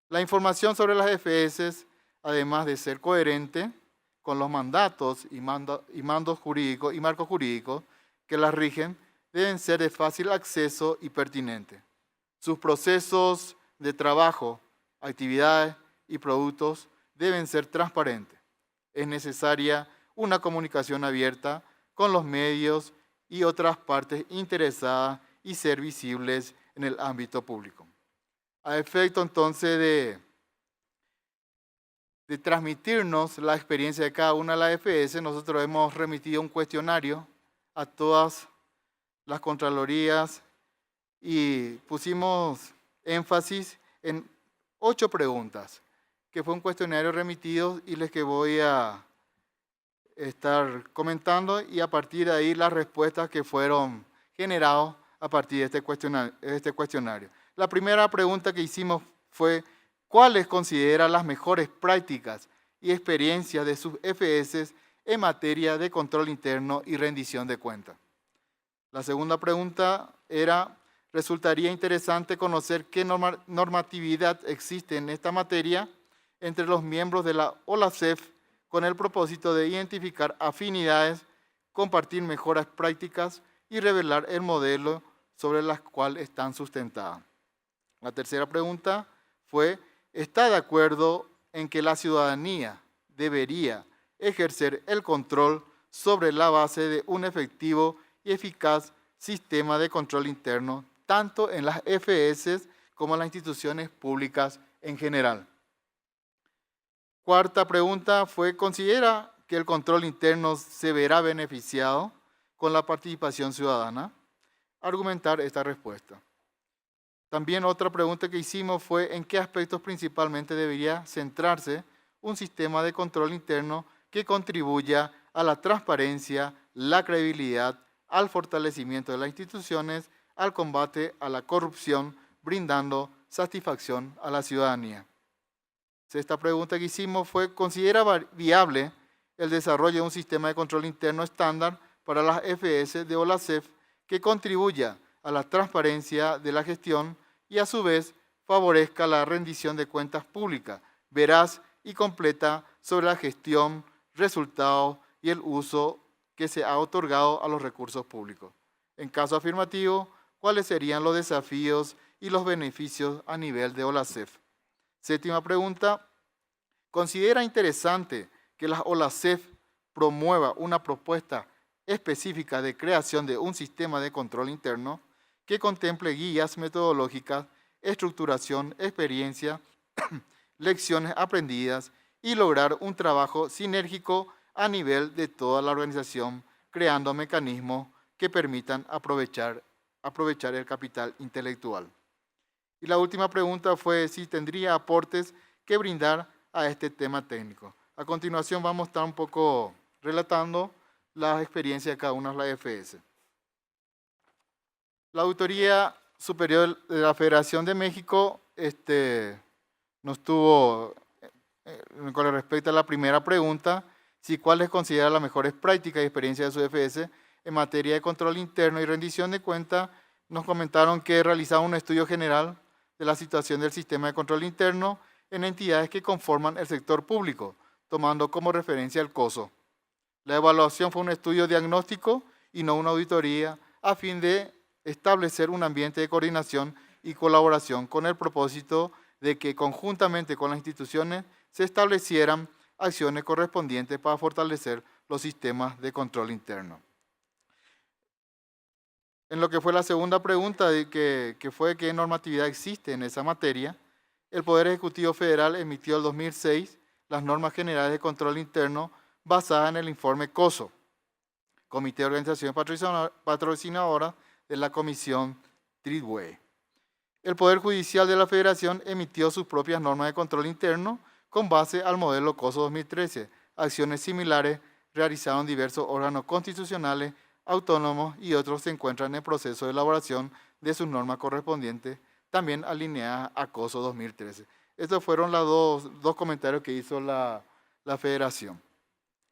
La información sobre las EFS, además de ser coherente con los mandatos y mandos jurídicos y marcos jurídicos que las rigen, deben ser de fácil acceso y pertinente. Sus procesos de trabajo, actividades y productos deben ser transparentes. Es necesaria una comunicación abierta con los medios y otras partes interesadas y ser visibles en el ámbito público. A efecto entonces de transmitirnos la experiencia de cada una de las EFS, nosotros hemos remitido un cuestionario a todas las contralorías y pusimos énfasis en 8 preguntas, que fue un cuestionario remitido y les que voy a estar comentando, y a partir de ahí las respuestas que fueron generadas a partir de este cuestionario. La primera pregunta que hicimos fue: ¿cuáles considera las mejores prácticas y experiencias de sus EFS en materia de control interno y rendición de cuentas? La segunda pregunta era: resultaría interesante conocer qué normatividad existe en esta materia entre los miembros de la OLACEF con el propósito de identificar afinidades, compartir mejoras prácticas y revelar el modelo sobre las cuales están sustentadas. La tercera pregunta fue: ¿está de acuerdo en que la ciudadanía debería ejercer el control sobre la base de un efectivo y eficaz sistema de control interno, tanto en las EFS como en las instituciones públicas en general? Cuarta pregunta fue: ¿considera que el control interno se verá beneficiado con la participación ciudadana? Argumentar esta respuesta. También otra pregunta que hicimos fue: ¿en qué aspectos principalmente debería centrarse un sistema de control interno que contribuya a la transparencia, la credibilidad, al fortalecimiento de las instituciones, al combate a la corrupción, brindando satisfacción a la ciudadanía? Sexta pregunta que hicimos fue: ¿considera viable el desarrollo de un sistema de control interno estándar para las EFS de OLACEF que contribuya a la transparencia de la gestión y a su vez favorezca la rendición de cuentas públicas, veraz y completa sobre la gestión, resultados y el uso que se ha otorgado a los recursos públicos? En caso afirmativo, ¿cuáles serían los desafíos y los beneficios a nivel de OLACEF? Séptima pregunta: ¿considera interesante que la OLACEF promueva una propuesta específica de creación de un sistema de control interno que contemple guías metodológicas, estructuración, experiencia, lecciones aprendidas y lograr un trabajo sinérgico a nivel de toda la organización, creando mecanismos que permitan aprovechar el capital intelectual? Y la última pregunta fue si tendría aportes que brindar a este tema técnico. A continuación vamos a estar un poco relatando las experiencias de cada una de las EFS. La Auditoría Superior de la Federación de México nos tuvo, con respecto a la primera pregunta, si cuáles considera las mejores prácticas y experiencias de su EFS en materia de control interno y rendición de cuentas. Nos comentaron que realizaron un estudio general de la situación del sistema de control interno en entidades que conforman el sector público, tomando como referencia el COSO. La evaluación fue un estudio diagnóstico y no una auditoría, a fin de establecer un ambiente de coordinación y colaboración con el propósito de que conjuntamente con las instituciones se establecieran acciones correspondientes para fortalecer los sistemas de control interno. En lo que fue la segunda pregunta, que fue qué normatividad existe en esa materia, el Poder Ejecutivo Federal emitió en el 2006 las normas generales de control interno basadas en el informe COSO, Comité de Organizaciones Patrocinadoras de la Comisión Tridway. El Poder Judicial de la Federación emitió sus propias normas de control interno con base al modelo COSO 2013. Acciones similares realizaron diversos órganos constitucionales, autónomos y otros se encuentran en proceso de elaboración de sus normas correspondientes, también alineadas a COSO 2013. Estos fueron los dos comentarios que hizo la Federación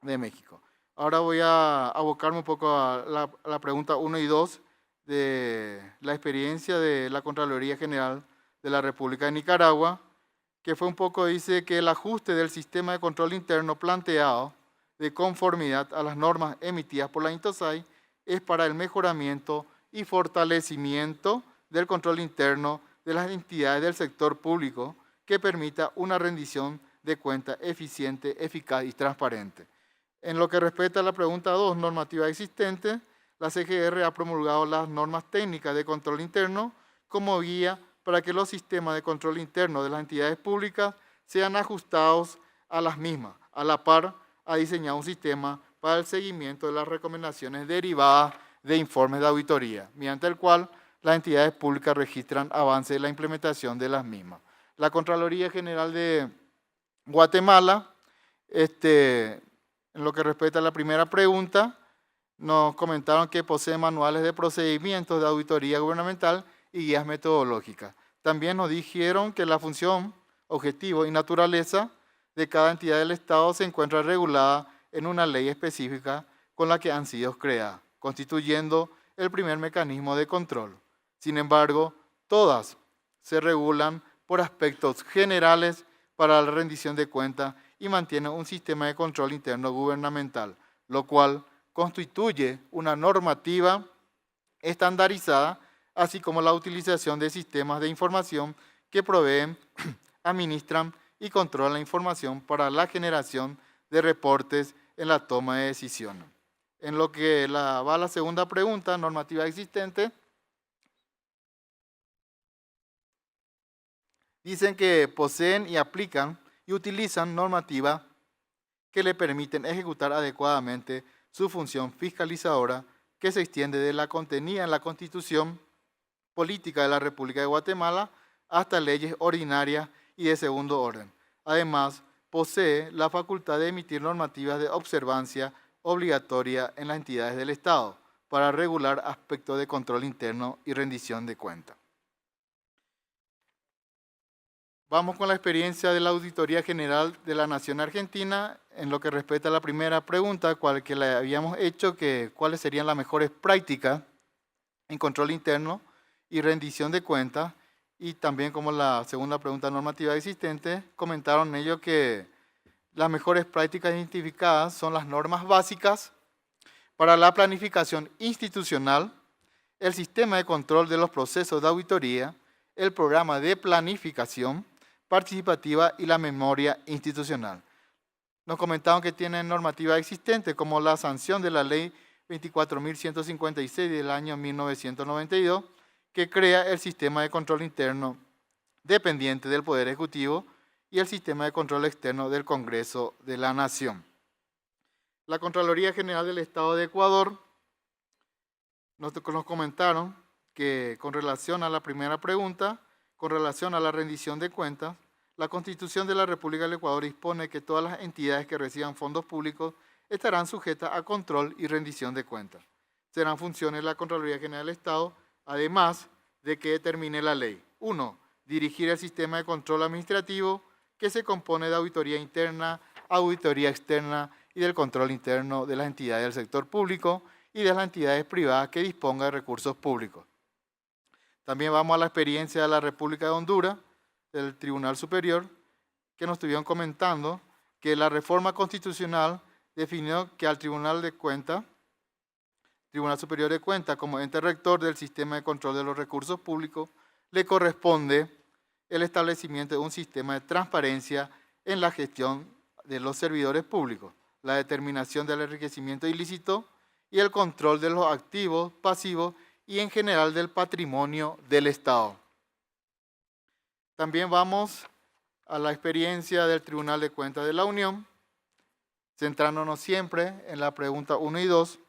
de México. Ahora voy a abocarme un poco a la pregunta 1 y 2 de la experiencia de la Contraloría General de la República de Nicaragua, que fue un poco, dice que el ajuste del sistema de control interno planteado de conformidad a las normas emitidas por la INTOSAI es para el mejoramiento y fortalecimiento del control interno de las entidades del sector público que permita una rendición de cuentas eficiente, eficaz y transparente. En lo que respecta a la pregunta 2, normativa existente, la CGR ha promulgado las normas técnicas de control interno como guía para que los sistemas de control interno de las entidades públicas sean ajustados a las mismas. A la par, ha diseñado un sistema para el seguimiento de las recomendaciones derivadas de informes de auditoría, mediante el cual las entidades públicas registran avances en la implementación de las mismas. La Contraloría General de Guatemala, en lo que respecta a la primera pregunta, nos comentaron que posee manuales de procedimientos de auditoría gubernamental y guías metodológicas. También nos dijeron que la función, objetivo y naturaleza de cada entidad del Estado se encuentra regulada en una ley específica con la que han sido creadas, constituyendo el primer mecanismo de control. Sin embargo, todas se regulan por aspectos generales para la rendición de cuentas y mantienen un sistema de control interno gubernamental, lo cual constituye una normativa estandarizada, así como la utilización de sistemas de información que proveen, administran y controlan la información para la generación de reportes en la toma de decisiones. En lo que va a la segunda pregunta, normativa existente, dicen que poseen y aplican y utilizan normativas que le permiten ejecutar adecuadamente su función fiscalizadora que se extiende de la contenida en la Constitución Política de la República de Guatemala hasta leyes ordinarias y de segundo orden. Además, posee la facultad de emitir normativas de observancia obligatoria en las entidades del Estado para regular aspectos de control interno y rendición de cuentas. Vamos con la experiencia de la Auditoría General de la Nación Argentina en lo que respecta a la primera pregunta, que le habíamos hecho, que cuáles serían las mejores prácticas en control interno y rendición de cuentas, y también como la segunda pregunta normativa existente, comentaron ellos que las mejores prácticas identificadas son las normas básicas para la planificación institucional, el sistema de control de los procesos de auditoría, el programa de planificación participativa y la memoria institucional. Nos comentaron que tienen normativa existente como la sanción de la ley 24.156 del año 1992, que crea el sistema de control interno dependiente del Poder Ejecutivo y el sistema de control externo del Congreso de la Nación. La Contraloría General del Estado de Ecuador nos comentaron que con relación a la primera pregunta, con relación a la rendición de cuentas, la Constitución de la República del Ecuador dispone que todas las entidades que reciban fondos públicos estarán sujetas a control y rendición de cuentas. Serán funciones de la Contraloría General del Estado, además de que determine la ley. 1. Dirigir el sistema de control administrativo que se compone de auditoría interna, auditoría externa y del control interno de las entidades del sector público y de las entidades privadas que dispongan de recursos públicos. También vamos a la experiencia de la República de Honduras, del Tribunal Superior, que nos estuvieron comentando que la reforma constitucional definió que al Tribunal Superior de Cuentas, como ente rector del sistema de control de los recursos públicos, le corresponde el establecimiento de un sistema de transparencia en la gestión de los servidores públicos, la determinación del enriquecimiento ilícito y el control de los activos, pasivos y en general del patrimonio del Estado. También vamos a la experiencia del Tribunal de Cuentas de la Unión, centrándonos siempre en la pregunta 1 y 2,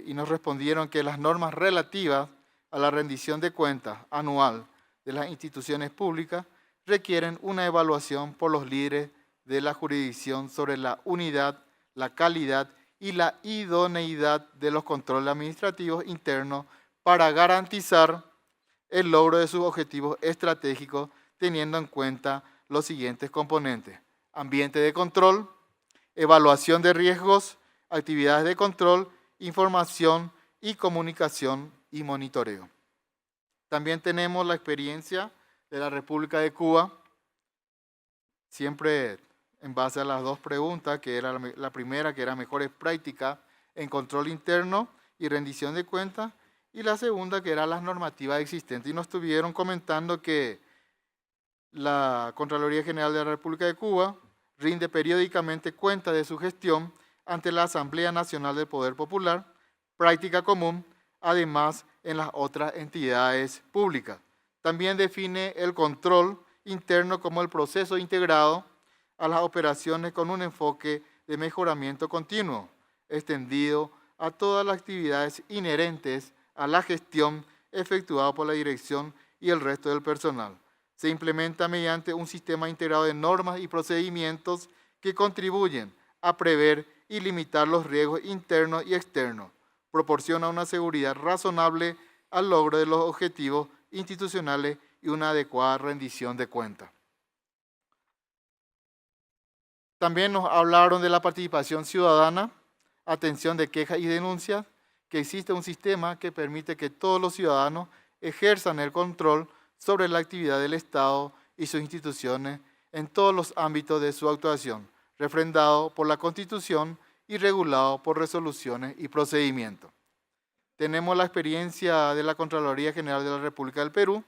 y nos respondieron que las normas relativas a la rendición de cuentas anual de las instituciones públicas requieren una evaluación por los líderes de la jurisdicción sobre la unidad, la calidad y la idoneidad de los controles administrativos internos para garantizar el logro de sus objetivos estratégicos, teniendo en cuenta los siguientes componentes: ambiente de control, evaluación de riesgos, actividades de control, información y comunicación y monitoreo. También tenemos la experiencia de la República de Cuba, siempre en base a las dos preguntas, que era la primera, que era mejores prácticas en control interno y rendición de cuentas, y la segunda, que era las normativas existentes. Y nos estuvieron comentando que la Contraloría General de la República de Cuba rinde periódicamente cuenta de su gestión ante la Asamblea Nacional del Poder Popular, práctica común, además en las otras entidades públicas. También define el control interno como el proceso integrado a las operaciones con un enfoque de mejoramiento continuo, extendido a todas las actividades inherentes a la gestión efectuada por la dirección y el resto del personal. Se implementa mediante un sistema integrado de normas y procedimientos que contribuyen a prever y limitar los riesgos internos y externos. Proporciona una seguridad razonable al logro de los objetivos institucionales y una adecuada rendición de cuentas. También nos hablaron de la participación ciudadana, atención de quejas y denuncias, que existe un sistema que permite que todos los ciudadanos ejerzan el control sobre la actividad del Estado y sus instituciones en todos los ámbitos de su actuación, refrendado por la Constitución y regulado por resoluciones y procedimientos. Tenemos la experiencia de la Contraloría General de la República del Perú,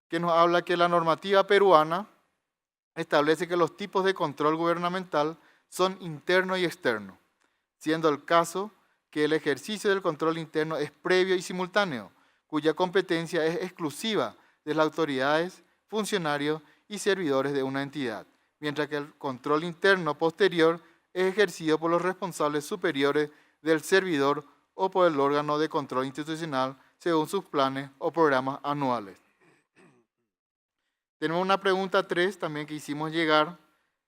que nos habla que la normativa peruana establece que los tipos de control gubernamental son interno y externo, siendo el caso que el ejercicio del control interno es previo y simultáneo, cuya competencia es exclusiva de las autoridades, funcionarios y servidores de una entidad, mientras que el control interno posterior es ejercido por los responsables superiores del servidor o por el órgano de control institucional según sus planes o programas anuales. Tenemos una pregunta 3 también que hicimos llegar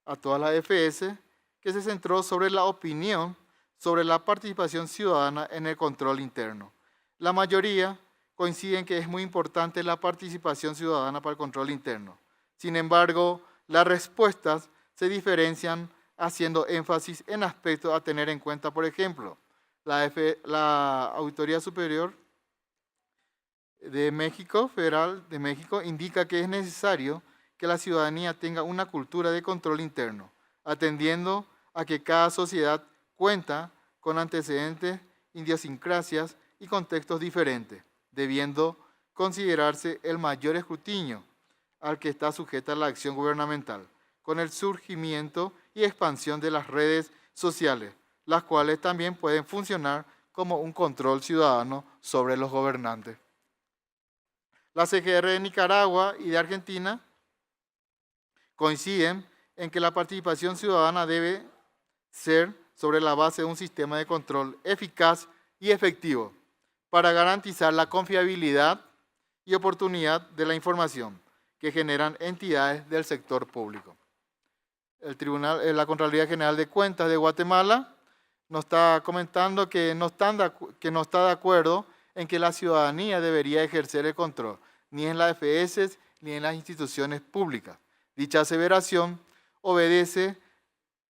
a todas las FS, que se centró sobre la opinión sobre la participación ciudadana en el control interno. La mayoría coinciden que es muy importante la participación ciudadana para el control interno. Sin embargo, las respuestas se diferencian haciendo énfasis en aspectos a tener en cuenta. Por ejemplo, la Auditoría Superior de México, Federal de México, indica que es necesario que la ciudadanía tenga una cultura de control interno, atendiendo a que cada sociedad cuenta con antecedentes, idiosincrasias y contextos diferentes, debiendo considerarse el mayor escrutinio al que está sujeta la acción gubernamental, con el surgimiento y expansión de las redes sociales, las cuales también pueden funcionar como un control ciudadano sobre los gobernantes. La CGR de Nicaragua y de Argentina coinciden en que la participación ciudadana debe ser sobre la base de un sistema de control eficaz y efectivo para garantizar la confiabilidad y oportunidad de la información que generan entidades del sector público. La Contraloría General de Cuentas de Guatemala nos está comentando que no está de acuerdo en que la ciudadanía debería ejercer el control, ni en las FS ni en las instituciones públicas. Dicha aseveración obedece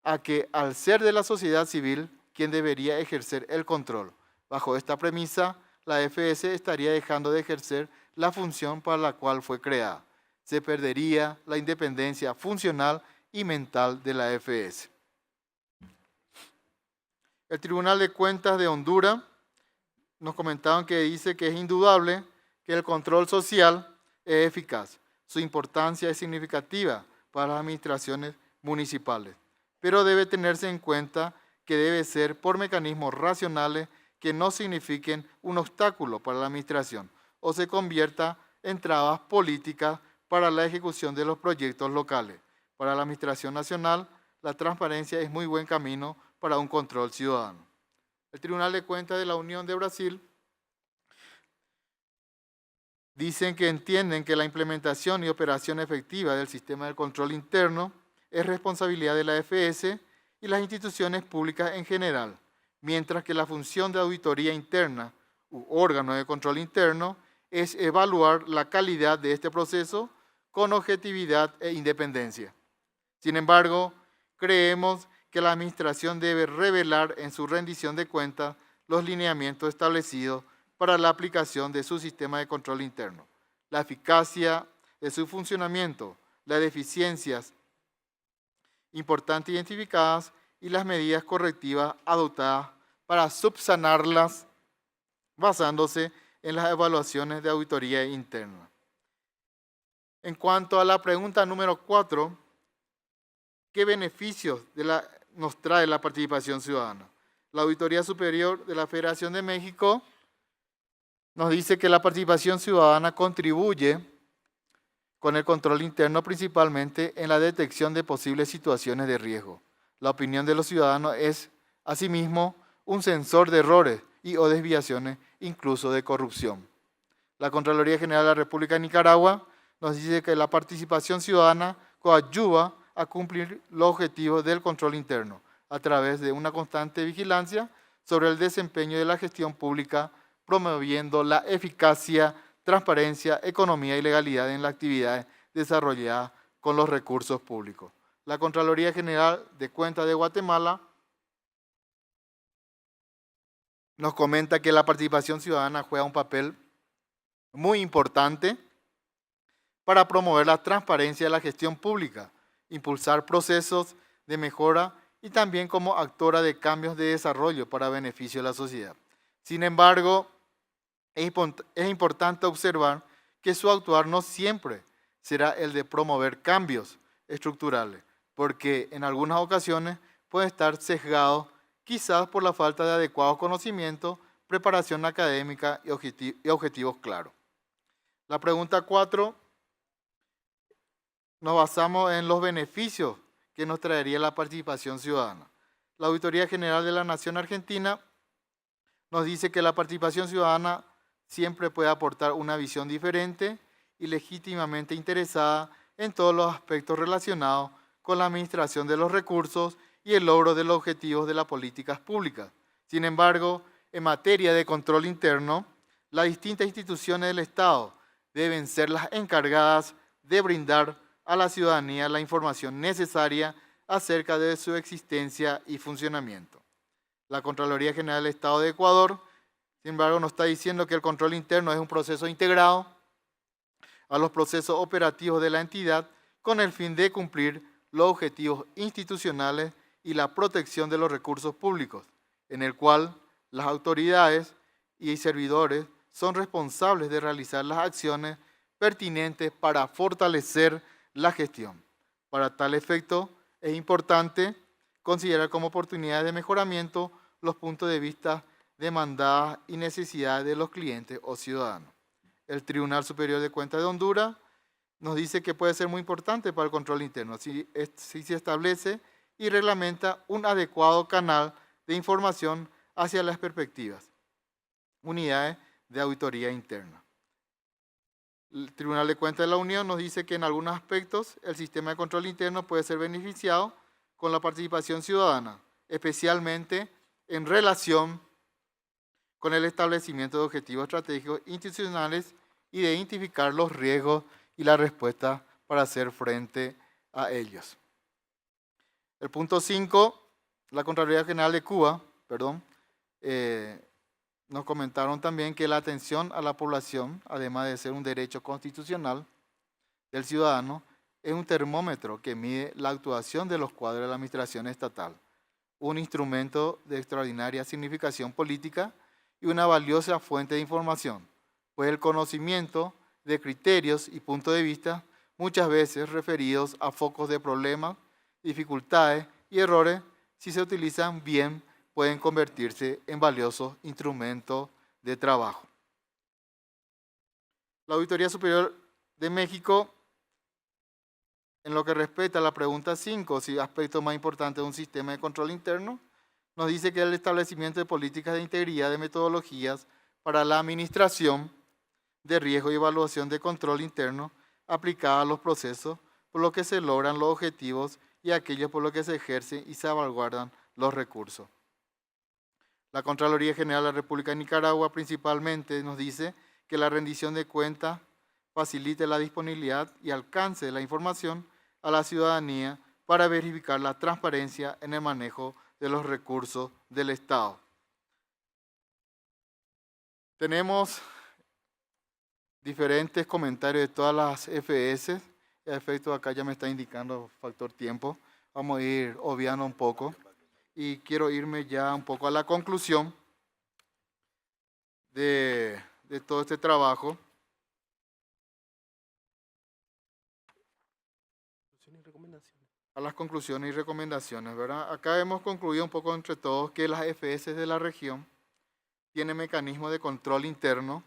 a que al ser de la sociedad civil quien debería ejercer el control. Bajo esta premisa, la FS estaría dejando de ejercer la función para la cual fue creada. Se perdería la independencia funcional y mental de la FS. El Tribunal de Cuentas de Honduras nos comentaban que dice que es indudable que el control social es eficaz. Su importancia es significativa para las administraciones municipales, pero debe tenerse en cuenta que debe ser por mecanismos racionales que no signifiquen un obstáculo para la administración o se convierta en trabas políticas para la ejecución de los proyectos locales. Para la Administración Nacional, la transparencia es muy buen camino para un control ciudadano. El Tribunal de Cuentas de la Unión de Brasil dicen que entienden que la implementación y operación efectiva del sistema de control interno es responsabilidad de la AFS y las instituciones públicas en general, mientras que la función de auditoría interna u órgano de control interno es evaluar la calidad de este proceso con objetividad e independencia. Sin embargo, creemos que la Administración debe revelar en su rendición de cuentas los lineamientos establecidos para la aplicación de su sistema de control interno, la eficacia de su funcionamiento, las deficiencias importantes identificadas y las medidas correctivas adoptadas para subsanarlas basándose en las evaluaciones de auditoría interna. En cuanto a la pregunta número 4, ¿qué beneficios nos trae la participación ciudadana? La Auditoría Superior de la Federación de México nos dice que la participación ciudadana contribuye con el control interno principalmente en la detección de posibles situaciones de riesgo. La opinión de los ciudadanos es, asimismo, un sensor de errores y o desviaciones, incluso de corrupción. La Contraloría General de la República de Nicaragua nos dice que la participación ciudadana coadyuva a cumplir los objetivos del control interno a través de una constante vigilancia sobre el desempeño de la gestión pública, promoviendo la eficacia, transparencia, economía y legalidad en las actividades desarrolladas con los recursos públicos. La Contraloría General de Cuentas de Guatemala nos comenta que la participación ciudadana juega un papel muy importante para promover la transparencia de la gestión pública, impulsar procesos de mejora y también como actora de cambios de desarrollo para beneficio de la sociedad. Sin embargo, es importante observar que su actuar no siempre será el de promover cambios estructurales, porque en algunas ocasiones puede estar sesgado quizás por la falta de adecuados conocimientos, preparación académica y objetivos claros. La pregunta 4, nos basamos en los beneficios que nos traería la participación ciudadana. La Auditoría General de la Nación Argentina nos dice que la participación ciudadana siempre puede aportar una visión diferente y legítimamente interesada en todos los aspectos relacionados con la administración de los recursos y el logro de los objetivos de las políticas públicas. Sin embargo, en materia de control interno, las distintas instituciones del Estado deben ser las encargadas de brindar a la ciudadanía la información necesaria acerca de su existencia y funcionamiento. La Contraloría General del Estado de Ecuador, sin embargo, nos está diciendo que el control interno es un proceso integrado a los procesos operativos de la entidad con el fin de cumplir los objetivos institucionales y la protección de los recursos públicos, en el cual las autoridades y servidores son responsables de realizar las acciones pertinentes para fortalecer la gestión. Para tal efecto, es importante considerar como oportunidades de mejoramiento los puntos de vista demandadas y necesidades de los clientes o ciudadanos. El Tribunal Superior de Cuentas de Honduras nos dice que puede ser muy importante para el control interno si se establece y reglamenta un adecuado canal de información hacia las perspectivas, unidades de auditoría interna. El Tribunal de Cuentas de la Unión nos dice que en algunos aspectos el sistema de control interno puede ser beneficiado con la participación ciudadana, especialmente en relación con el establecimiento de objetivos estratégicos institucionales y de identificar los riesgos y la respuesta para hacer frente a ellos. El punto 5, la Contraloría General de Cuba, nos comentaron también que la atención a la población, además de ser un derecho constitucional del ciudadano, es un termómetro que mide la actuación de los cuadros de la administración estatal, un instrumento de extraordinaria significación política y una valiosa fuente de información, pues el conocimiento de criterios y puntos de vista, muchas veces referidos a focos de problemas, dificultades y errores, si se utilizan bien, pueden convertirse en valiosos instrumentos de trabajo. La Auditoría Superior de México, en lo que respecta a la pregunta 5, si aspecto más importante de un sistema de control interno, nos dice que el establecimiento de políticas de integridad de metodologías para la administración de riesgo y evaluación de control interno aplicada a los procesos por lo que se logran los objetivos y aquellos por lo que se ejercen y salvaguardan los recursos. La Contraloría General de la República de Nicaragua principalmente nos dice que la rendición de cuentas facilite la disponibilidad y alcance de la información a la ciudadanía para verificar la transparencia en el manejo de los recursos del Estado. Tenemos diferentes comentarios de todas las FS. A efecto, acá ya me está indicando factor tiempo. Vamos a ir obviando un poco. Y quiero irme ya un poco a la conclusión de todo este trabajo. A las conclusiones y recomendaciones, ¿verdad? Acá hemos concluido un poco entre todos que las FS de la región tienen mecanismos de control interno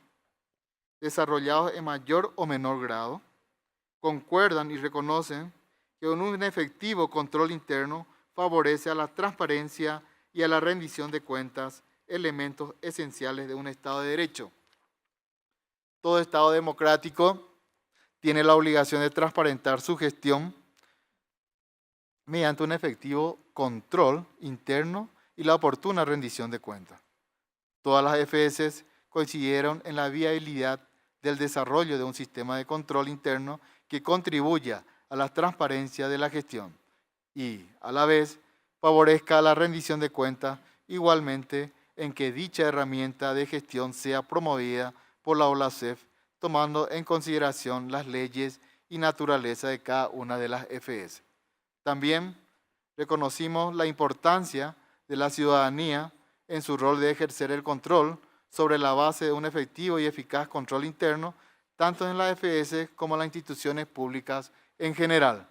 desarrollados en mayor o menor grado, concuerdan y reconocen que un efectivo control interno favorece a la transparencia y a la rendición de cuentas, elementos esenciales de un Estado de Derecho. Todo Estado democrático tiene la obligación de transparentar su gestión mediante un efectivo control interno y la oportuna rendición de cuentas. Todas las FS coincidieron en la viabilidad del desarrollo de un sistema de control interno que contribuya a la transparencia de la gestión y, a la vez, favorezca la rendición de cuentas, igualmente en que dicha herramienta de gestión sea promovida por la OLACEF, tomando en consideración las leyes y naturaleza de cada una de las FS. También reconocimos la importancia de la ciudadanía en su rol de ejercer el control sobre la base de un efectivo y eficaz control interno, tanto en la FS como en las instituciones públicas en general.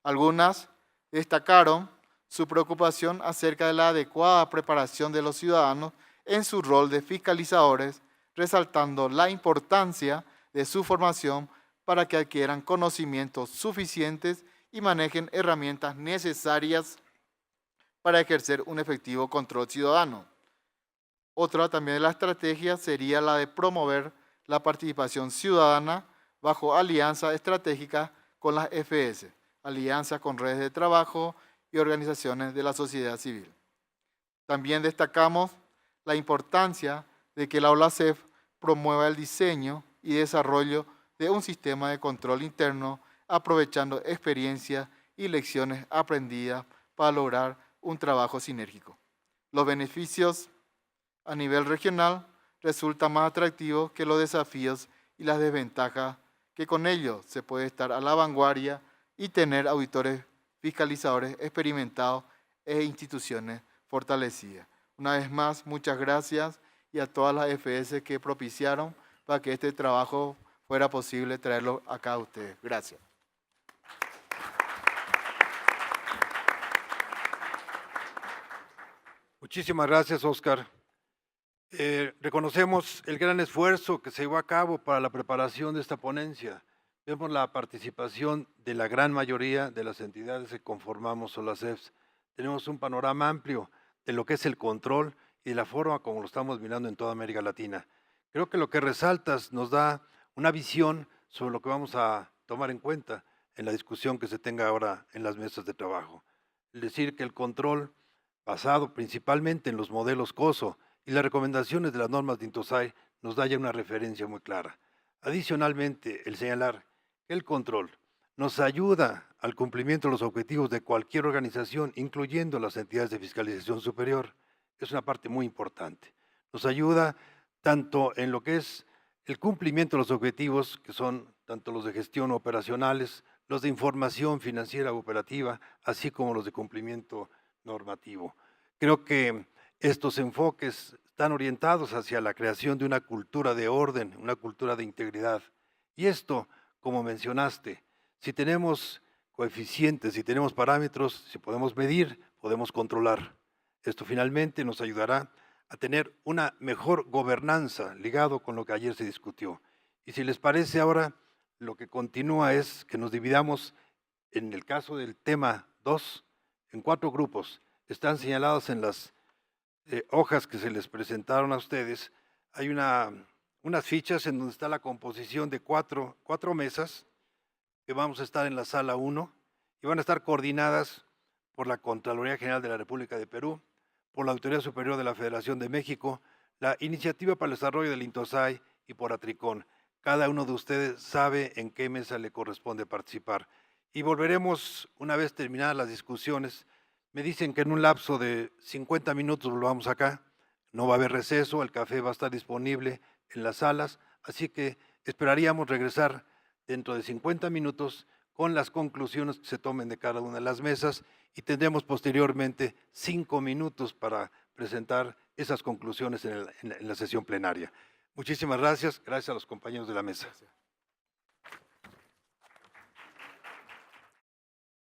Algunas destacaron su preocupación acerca de la adecuada preparación de los ciudadanos en su rol de fiscalizadores, resaltando la importancia de su formación para que adquieran conocimientos suficientes y manejen herramientas necesarias para ejercer un efectivo control ciudadano. Otra también de las estrategias sería la de promover la participación ciudadana bajo alianzas estratégicas con las FS, alianzas con redes de trabajo y organizaciones de la sociedad civil. También destacamos la importancia de que la OLACEF promueva el diseño y desarrollo de un sistema de control interno, aprovechando experiencias y lecciones aprendidas para lograr un trabajo sinérgico. Los beneficios a nivel regional resultan más atractivos que los desafíos y las desventajas que con ellos se puede estar a la vanguardia y tener auditores fiscalizadores experimentados e instituciones fortalecidas. Una vez más, muchas gracias y a todas las FS que propiciaron para que este trabajo fuera posible traerlo acá a ustedes. Gracias. Muchísimas gracias, Óscar. Reconocemos el gran esfuerzo que se llevó a cabo para la preparación de esta ponencia. Vemos la participación de la gran mayoría de las entidades que conformamos OLACEF. Tenemos un panorama amplio de lo que es el control y de la forma como lo estamos mirando en toda América Latina. Creo que lo que resaltas nos da una visión sobre lo que vamos a tomar en cuenta en la discusión que se tenga ahora en las mesas de trabajo. Es decir, que el control basado principalmente en los modelos COSO y las recomendaciones de las normas de INTOSAI nos da ya una referencia muy clara. Adicionalmente, el señalar que el control nos ayuda al cumplimiento de los objetivos de cualquier organización, incluyendo las entidades de fiscalización superior, es una parte muy importante. Nos ayuda tanto en lo que es el cumplimiento de los objetivos, que son tanto los de gestión operacionales, los de información financiera operativa, así como los de cumplimiento normativo. Creo que estos enfoques están orientados hacia la creación de una cultura de orden, una cultura de integridad. Y esto, como mencionaste, si tenemos coeficientes, si tenemos parámetros, si podemos medir, podemos controlar. Esto finalmente nos ayudará a tener una mejor gobernanza ligado con lo que ayer se discutió. Y si les parece ahora, lo que continúa es que nos dividamos en el caso del tema 2 en 4 grupos. Están señalados en las hojas que se les presentaron a ustedes. Hay una unas fichas en donde está la composición de cuatro mesas que vamos a estar en la sala 1 y van a estar coordinadas por la Contraloría General de la República de Perú, por la Auditoría Superior de la Federación de México, la Iniciativa para el Desarrollo del INTOSAI y por Atricón. Cada uno de ustedes sabe en qué mesa le corresponde participar. Y volveremos, una vez terminadas las discusiones, me dicen que en un lapso de 50 minutos volvamos acá, no va a haber receso, el café va a estar disponible en las salas, así que esperaríamos regresar dentro de 50 minutos con las conclusiones que se tomen de cada una de las mesas y tendremos posteriormente 5 minutos para presentar esas conclusiones en la sesión plenaria. Muchísimas gracias, gracias a los compañeros de la mesa. Gracias.